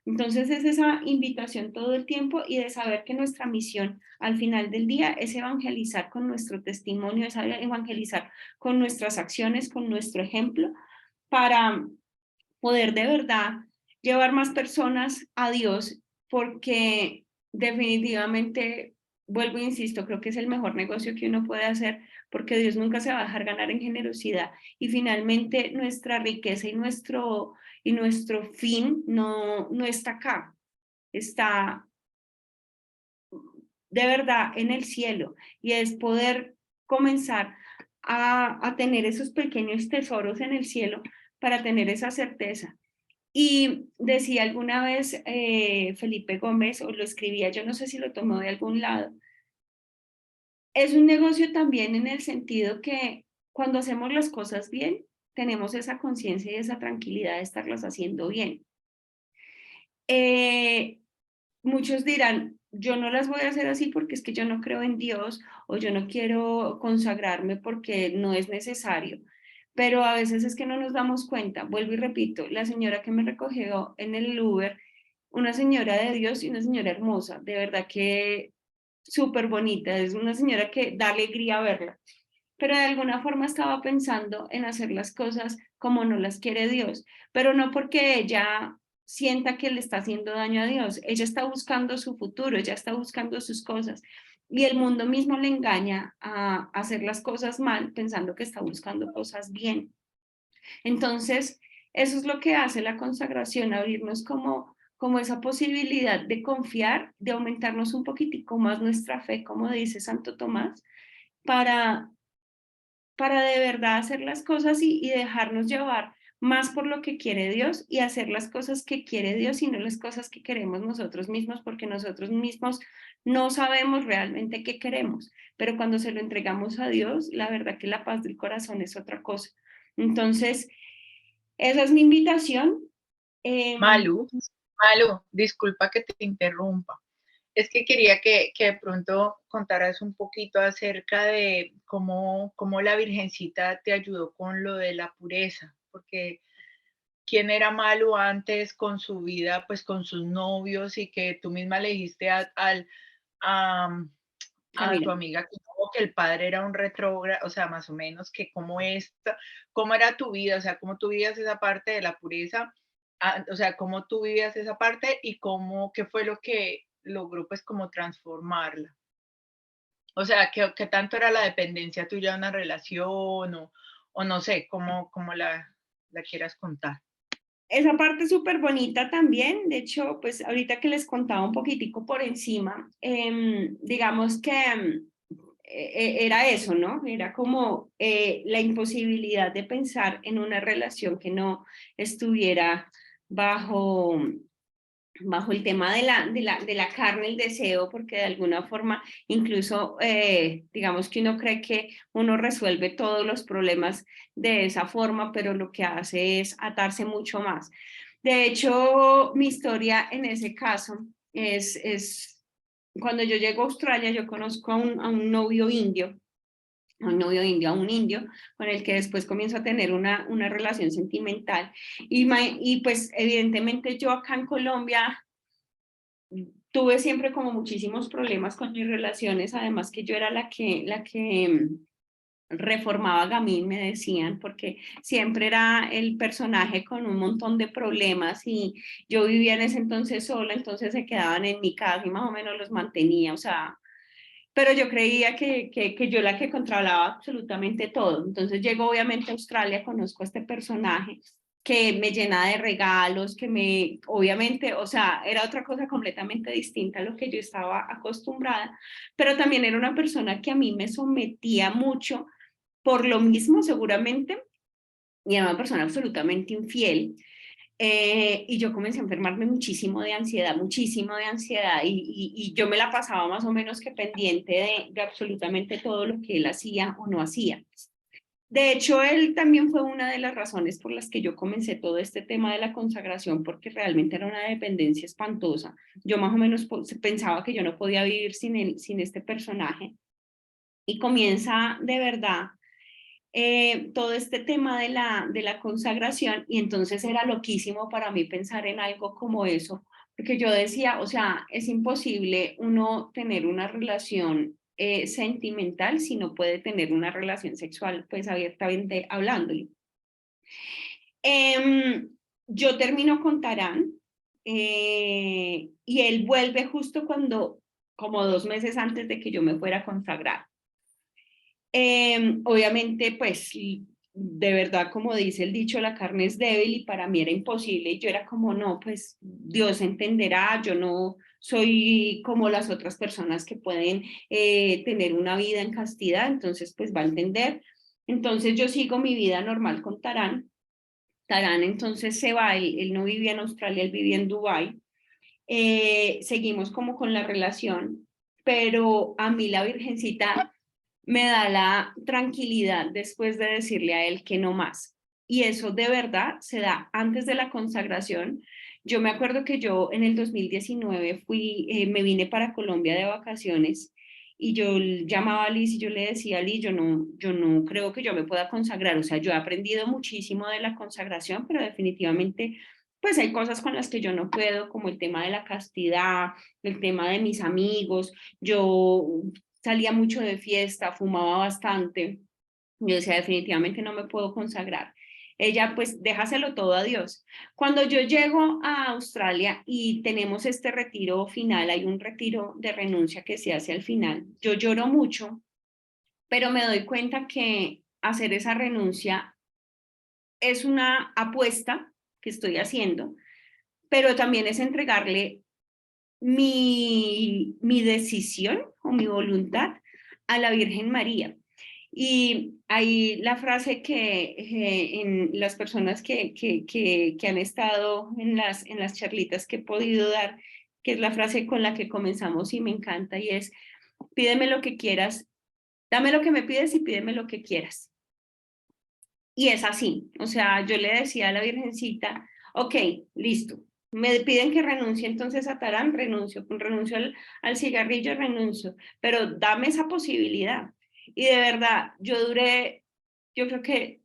Entonces es esa invitación todo el tiempo y de saber que nuestra misión al final del día es evangelizar con nuestro testimonio, es evangelizar con nuestras acciones, con nuestro ejemplo, para poder de verdad llevar más personas a Dios, porque definitivamente, vuelvo e insisto, creo que es el mejor negocio que uno puede hacer, porque Dios nunca se va a dejar ganar en generosidad y finalmente nuestra riqueza y nuestro fin no está acá, está de verdad en el cielo y es poder comenzar a tener esos pequeños tesoros en el cielo para tener esa certeza. Y decía alguna vez Felipe Gómez, o lo escribía, yo no sé si lo tomó de algún lado, es un negocio también en el sentido que cuando hacemos las cosas bien, tenemos esa conciencia y esa tranquilidad de estarlas haciendo bien. Eh, Muchos dirán, yo no las voy a hacer así porque es que yo no creo en Dios o yo no quiero consagrarme porque no es necesario. Pero a veces es que no nos damos cuenta. Vuelvo y repito, la señora que me recogió en el Uber, una señora de Dios y una señora hermosa, de verdad que súper bonita, es una señora que da alegría verla. Pero de alguna forma estaba pensando en hacer las cosas como no las quiere Dios, pero no porque ella sienta que le está haciendo daño a Dios. Ella está buscando su futuro, ella está buscando sus cosas. Y el mundo mismo le engaña a hacer las cosas mal pensando que está buscando cosas bien. Entonces, eso es lo que hace la consagración, abrirnos como esa posibilidad de confiar, de aumentarnos un poquitico más nuestra fe, como dice Santo Tomás, para, para de verdad hacer las cosas y dejarnos llevar más por lo que quiere Dios y hacer las cosas que quiere Dios y no las cosas que queremos nosotros mismos, porque nosotros mismos no sabemos realmente qué queremos, pero cuando se lo entregamos a Dios, la verdad que la paz del corazón es otra cosa. Entonces, esa es mi invitación. Em, Malu, Malu, disculpa que te interrumpa. Es que quería que de pronto contaras un poquito acerca de cómo la Virgencita te ayudó con lo de la pureza, porque quién era Malu antes con su vida, pues con sus novios y que tú misma le dijiste a, a Camila, tu amiga que el padre era un retrógrado, o sea, más o menos que cómo era tu vida, o sea, cómo tú vivías esa parte de la pureza, o sea, cómo tú vivías esa parte y qué fue lo que logró pues como transformarla. O sea, qué tanto era la dependencia tuya de una relación o no sé, cómo la quieras contar. esa parte es súper bonita también. De hecho, pues ahorita que les contaba un poquitico por encima, digamos que era eso, ¿no? Era como la imposibilidad de pensar en una relación que no estuviera bajo, bajo el tema de la carne, el deseo, porque de alguna forma, incluso digamos que uno cree que uno resuelve todos los problemas de esa forma, pero lo que hace es atarse mucho más. De hecho, mi historia en ese caso es cuando yo llego a Australia, yo conozco a un novio indio, a un indio, con el que después comienzo a tener una relación sentimental. Y pues evidentemente yo acá en Colombia tuve siempre como muchísimos problemas con mis relaciones, además que yo era la que reformaba Gamín, me decían, porque siempre era el personaje con un montón de problemas y yo vivía en ese entonces sola, entonces se quedaban en mi casa y más o menos los mantenía, o sea, pero yo creía que yo la que controlaba absolutamente todo. Entonces llego obviamente a Australia, conozco a este personaje que me llena de regalos, que me, obviamente, o sea, era otra cosa completamente distinta a lo que yo estaba acostumbrada, pero también era una persona que a mí me sometía mucho por lo mismo, seguramente, y era una persona absolutamente infiel. Y yo comencé a enfermarme muchísimo de ansiedad, y yo me la pasaba más o menos que pendiente de absolutamente todo lo que él hacía o no hacía. De hecho, él también fue una de las razones por las que yo comencé todo este tema de la consagración, porque realmente era una dependencia espantosa. Yo más o menos pensaba que yo no podía vivir sin este personaje. Y comienza de verdad todo este tema de la consagración, y entonces era loquísimo para mí pensar en algo como eso, porque yo decía, o sea, es imposible uno tener una relación sentimental si no puede tener una relación sexual, pues abiertamente hablándolo. Eh, yo termino con Tarán y él vuelve justo cuando, como 2 meses antes de que yo me fuera a consagrar. Obviamente, pues de verdad, como dice el dicho, la carne es débil y para mí era imposible y yo era como, no, pues Dios entenderá, yo no soy como las otras personas que pueden tener una vida en castidad, entonces pues va a entender. Entonces yo sigo mi vida normal con Tarán. Tarán entonces se va, él no vivía en Australia, él vivía en Dubái. Seguimos como con la relación, pero a mí la Virgencita me da la tranquilidad después de decirle a él que no más. Y eso de verdad se da antes de la consagración. Yo me acuerdo que yo en el 2019 me vine para Colombia de vacaciones y yo llamaba a Liz y yo le decía a Liz, yo no creo que yo me pueda consagrar. O sea, yo he aprendido muchísimo de la consagración, pero definitivamente pues hay cosas con las que yo no puedo, como el tema de la castidad, el tema de mis amigos. Yo salía mucho de fiesta, fumaba bastante. Yo decía, definitivamente no me puedo consagrar. ella pues déjaselo todo a Dios. Cuando yo llego a Australia y tenemos este retiro final, hay un retiro de renuncia que se hace al final, yo lloro mucho, pero me doy cuenta que hacer esa renuncia es una apuesta que estoy haciendo, pero también es entregarle mi decisión o mi voluntad a la Virgen María. Y hay la frase que en las personas que han estado en las charlitas que he podido dar, que es la frase con la que comenzamos y me encanta, y es, pídeme lo que quieras, dame lo que me pides y pídeme lo que quieras. Y es así, o sea, yo le decía a la Virgencita, ok, listo, me piden que renuncie entonces a Tarán, renuncio al cigarrillo, renuncio, pero dame esa posibilidad. Y de verdad, yo creo que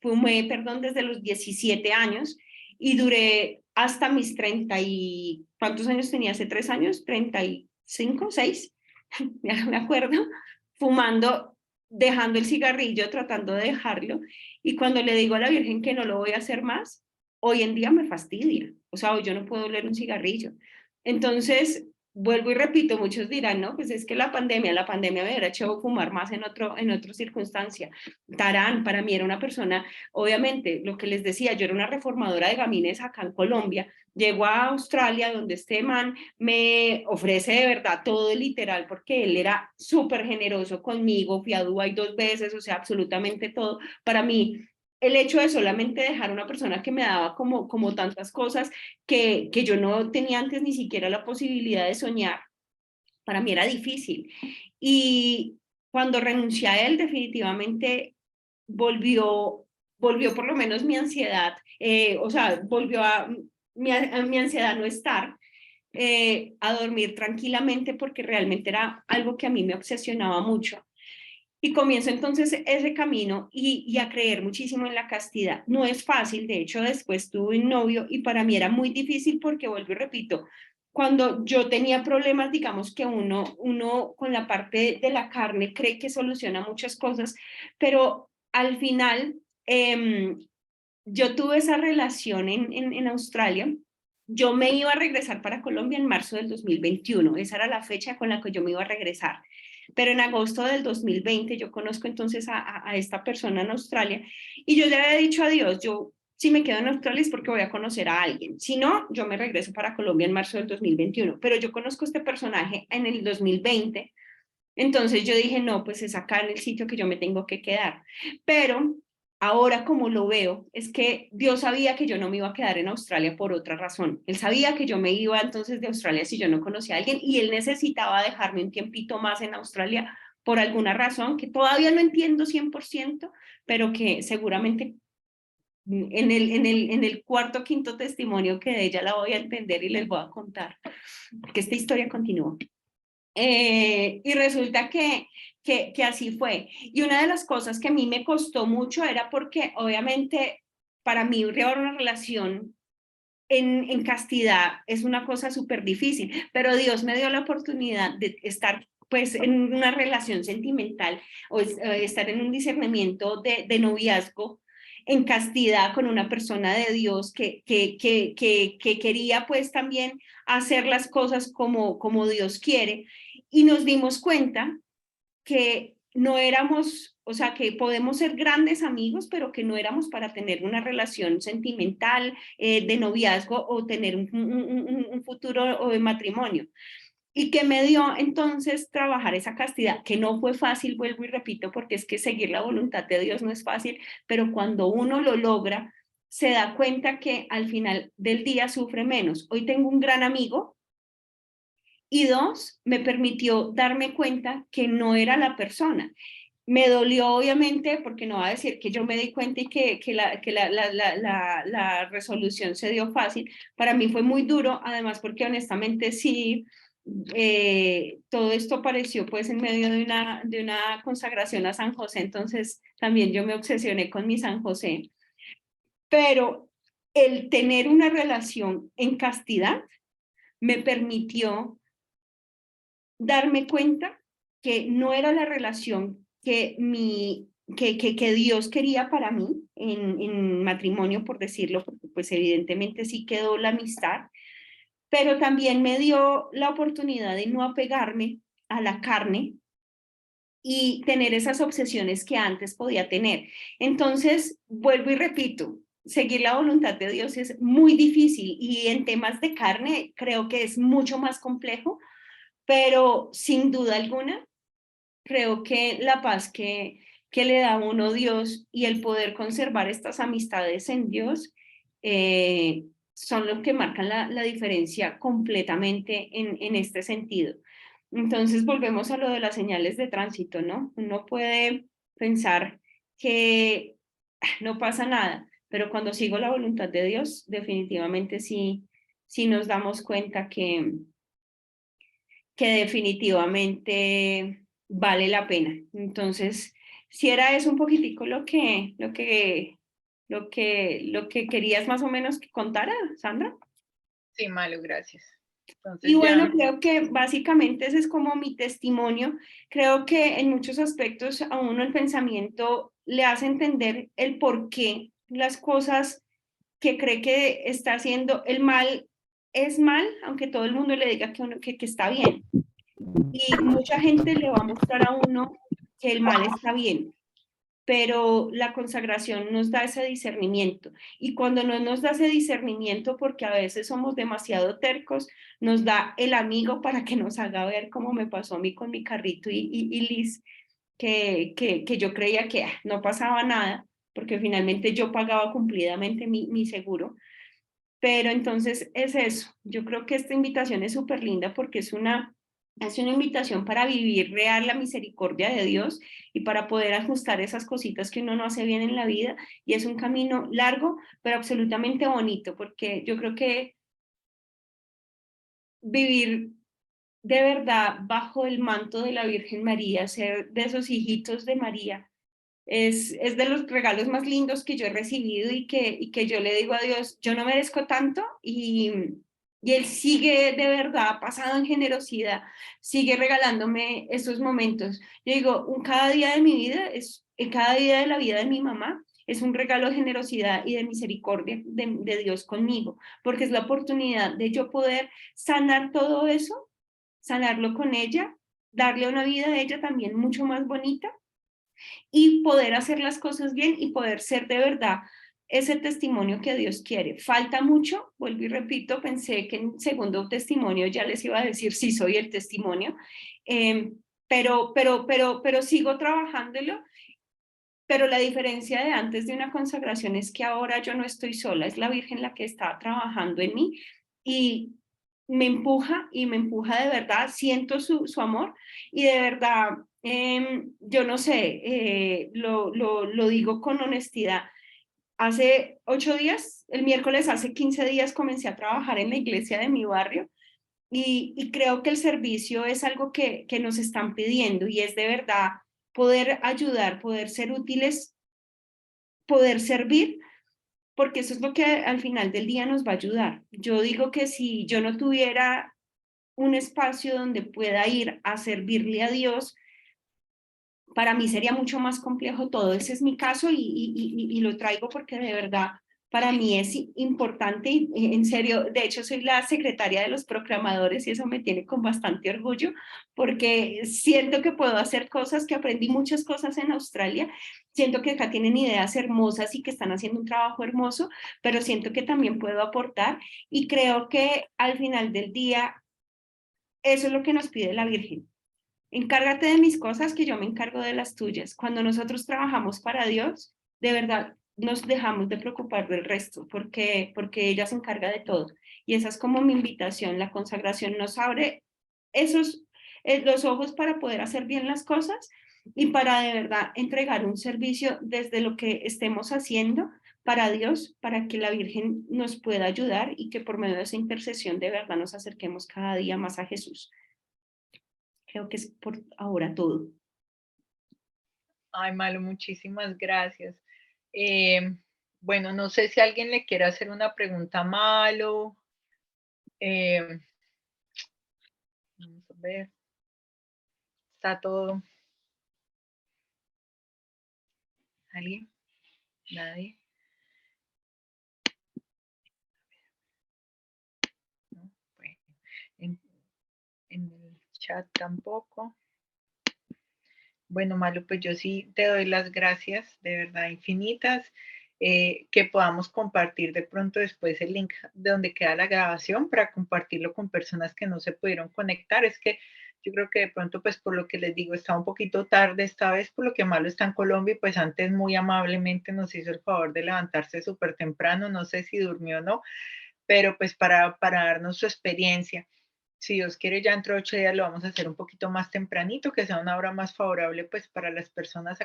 fumé, perdón, desde los 17 años y duré hasta mis 30 y, ¿cuántos años tenía? Hace 3 años, 35, 6, ya no me acuerdo, fumando, dejando el cigarrillo, tratando de dejarlo, y cuando le digo a la Virgen que no lo voy a hacer más, hoy en día me fastidia, o sea, hoy yo no puedo oler un cigarrillo. Entonces, vuelvo y repito, muchos dirán, no, pues es que la pandemia me hubiera hecho fumar más en otra circunstancia. Tarán, para mí era una persona, obviamente, lo que les decía, yo era una reformadora de gamines acá en Colombia, llego a Australia, donde este man me ofrece de verdad todo literal, porque él era súper generoso conmigo, fui a Dubái 2 veces, o sea, absolutamente todo. Para mí, el hecho de solamente dejar a una persona que me daba como tantas cosas que yo no tenía antes ni siquiera la posibilidad de soñar, para mí era difícil. Y cuando renuncié a él, definitivamente volvió por lo menos mi ansiedad, o sea, volvió a mi ansiedad no estar, a dormir tranquilamente porque realmente era algo que a mí me obsesionaba mucho. Y comienzo entonces ese camino y a creer muchísimo en la castidad. No es fácil, de hecho después tuve un novio y para mí era muy difícil porque vuelvo y repito, cuando yo tenía problemas, digamos que uno con la parte de la carne cree que soluciona muchas cosas, pero al final yo tuve esa relación en Australia. Yo me iba a regresar para Colombia en marzo del 2021, esa era la fecha con la que yo me iba a regresar. Pero en agosto del 2020 yo conozco entonces a esta persona en Australia y yo le había dicho a Dios, yo si me quedo en Australia es porque voy a conocer a alguien, si no, yo me regreso para Colombia en marzo del 2021, pero yo conozco a este personaje en el 2020, entonces yo dije, no, pues es acá en el sitio que yo me tengo que quedar. Pero ahora como lo veo, es que Dios sabía que yo no me iba a quedar en Australia por otra razón. Él sabía que yo me iba entonces de Australia si yo no conocía a alguien y él necesitaba dejarme un tiempito más en Australia por alguna razón que todavía no entiendo 100%, pero que seguramente en el cuarto o quinto testimonio que de ella la voy a entender y les voy a contar, que esta historia continúa. Y resulta que así fue. Y una de las cosas que a mí me costó mucho era porque obviamente para mí llevar una relación en castidad es una cosa súper difícil, pero Dios me dio la oportunidad de estar pues en una relación sentimental o estar en un discernimiento de noviazgo en castidad con una persona de Dios que quería pues también hacer las cosas como Dios quiere y nos dimos cuenta que no éramos, o sea, que podemos ser grandes amigos, pero que no éramos para tener una relación sentimental, de noviazgo o tener un futuro o de matrimonio. Y que me dio entonces trabajar esa castidad, que no fue fácil, vuelvo y repito, porque es que seguir la voluntad de Dios no es fácil, pero cuando uno lo logra, se da cuenta que al final del día sufre menos. Hoy tengo un gran amigo y 2, me permitió darme cuenta que no era la persona. Me dolió obviamente porque no va a decir que yo me di cuenta y que la resolución se dio fácil. Para mí fue muy duro, además porque honestamente sí, todo esto apareció pues en medio de una consagración a San José, entonces también yo me obsesioné con mi San José. Pero el tener una relación en castidad me permitió darme cuenta que no era la relación que mi que Dios quería para mí en matrimonio, por decirlo, porque pues evidentemente sí quedó la amistad, pero también me dio la oportunidad de no apegarme a la carne y tener esas obsesiones que antes podía tener. Entonces, vuelvo y repito, seguir la voluntad de Dios es muy difícil y en temas de carne creo que es mucho más complejo, pero sin duda alguna, creo que la paz que le da a uno Dios y el poder conservar estas amistades en Dios son los que marcan la diferencia completamente en este sentido. Entonces volvemos a lo de las señales de tránsito, ¿no? Uno puede pensar que no pasa nada, pero cuando sigo la voluntad de Dios, definitivamente sí nos damos cuenta que definitivamente vale la pena. Entonces, si era eso un poquitico lo que querías más o menos que contara, Sandra. Sí, Malu, gracias. Y Entonces bueno, ya, creo que básicamente ese es como mi testimonio. Creo que en muchos aspectos a uno el pensamiento le hace entender el por qué las cosas que cree que está haciendo el mal es mal, aunque todo el mundo le diga que está bien. Y mucha gente le va a mostrar a uno que el mal está bien, pero la consagración nos da ese discernimiento. Y cuando no nos da ese discernimiento, porque a veces somos demasiado tercos, nos da el amigo para que nos haga ver cómo me pasó a mí con mi carrito y Liz, que yo creía que no pasaba nada, porque finalmente yo pagaba cumplidamente mi seguro. Pero entonces es eso. Yo creo que esta invitación es súper linda porque es una invitación para vivir real la misericordia de Dios y para poder ajustar esas cositas que uno no hace bien en la vida. Y es un camino largo, pero absolutamente bonito, porque yo creo que vivir de verdad bajo el manto de la Virgen María, ser de esos hijitos de María, es de los regalos más lindos que yo he recibido y que yo le digo a Dios, yo no merezco tanto y Él sigue de verdad, pasado en generosidad, sigue regalándome esos momentos. Yo digo, cada día de mi vida, cada día de la vida de mi mamá, es un regalo de generosidad y de misericordia de Dios conmigo, porque es la oportunidad de yo poder sanar todo eso, sanarlo con ella, darle una vida a ella también mucho más bonita y poder hacer las cosas bien y poder ser de verdad ese testimonio que Dios quiere. Falta mucho, vuelvo y repito, pensé que en segundo testimonio ya les iba a decir sí soy el testimonio, eh, pero sigo trabajándolo. Pero la diferencia de antes de una consagración es que ahora yo no estoy sola, es la Virgen la que está trabajando en mí y me empuja de verdad, siento su amor y de verdad, yo no sé, lo digo con honestidad. Hace 8 días, el miércoles hace 15 días comencé a trabajar en la iglesia de mi barrio y creo que el servicio es algo que nos están pidiendo y es de verdad poder ayudar, poder ser útiles, poder servir, porque eso es lo que al final del día nos va a ayudar. Yo digo que si yo no tuviera un espacio donde pueda ir a servirle a Dios, para mí sería mucho más complejo todo. Ese es mi caso y lo traigo porque de verdad para mí es importante y en serio, de hecho soy la secretaria de los proclamadores y eso me tiene con bastante orgullo porque siento que puedo hacer cosas, que aprendí muchas cosas en Australia, siento que acá tienen ideas hermosas y que están haciendo un trabajo hermoso, pero siento que también puedo aportar y creo que al final del día eso es lo que nos pide la Virgen. Encárgate de mis cosas que yo me encargo de las tuyas. Cuando nosotros trabajamos para Dios, de verdad nos dejamos de preocupar del resto porque ella se encarga de todo. Y esa es como mi invitación. La consagración nos abre esos los ojos para poder hacer bien las cosas y para de verdad entregar un servicio desde lo que estemos haciendo para Dios, para que la Virgen nos pueda ayudar y que por medio de esa intercesión de verdad nos acerquemos cada día más a Jesús. Creo que es por ahora todo. ay, Malu, muchísimas gracias. Eh, bueno, no sé si alguien le quiere hacer una pregunta a Malu. Eh, vamos a ver, está todo. ¿Alguien? ¿Nadie? ¿No? Bueno, en, en el chat tampoco. Bueno, Malu, pues yo sí te doy las gracias, de verdad, infinitas, que podamos compartir de pronto después el link de donde queda la grabación para compartirlo con personas que no se pudieron conectar. Es que yo creo que de pronto, pues por lo que les digo, está un poquito tarde esta vez, por lo que Malu está en Colombia y pues antes muy amablemente nos hizo el favor de levantarse súper temprano, no sé si durmió o no, pero pues para darnos su experiencia. Si Dios quiere, ya dentro de 8 días lo vamos a hacer un poquito más tempranito, que sea una hora más favorable pues para las personas acá.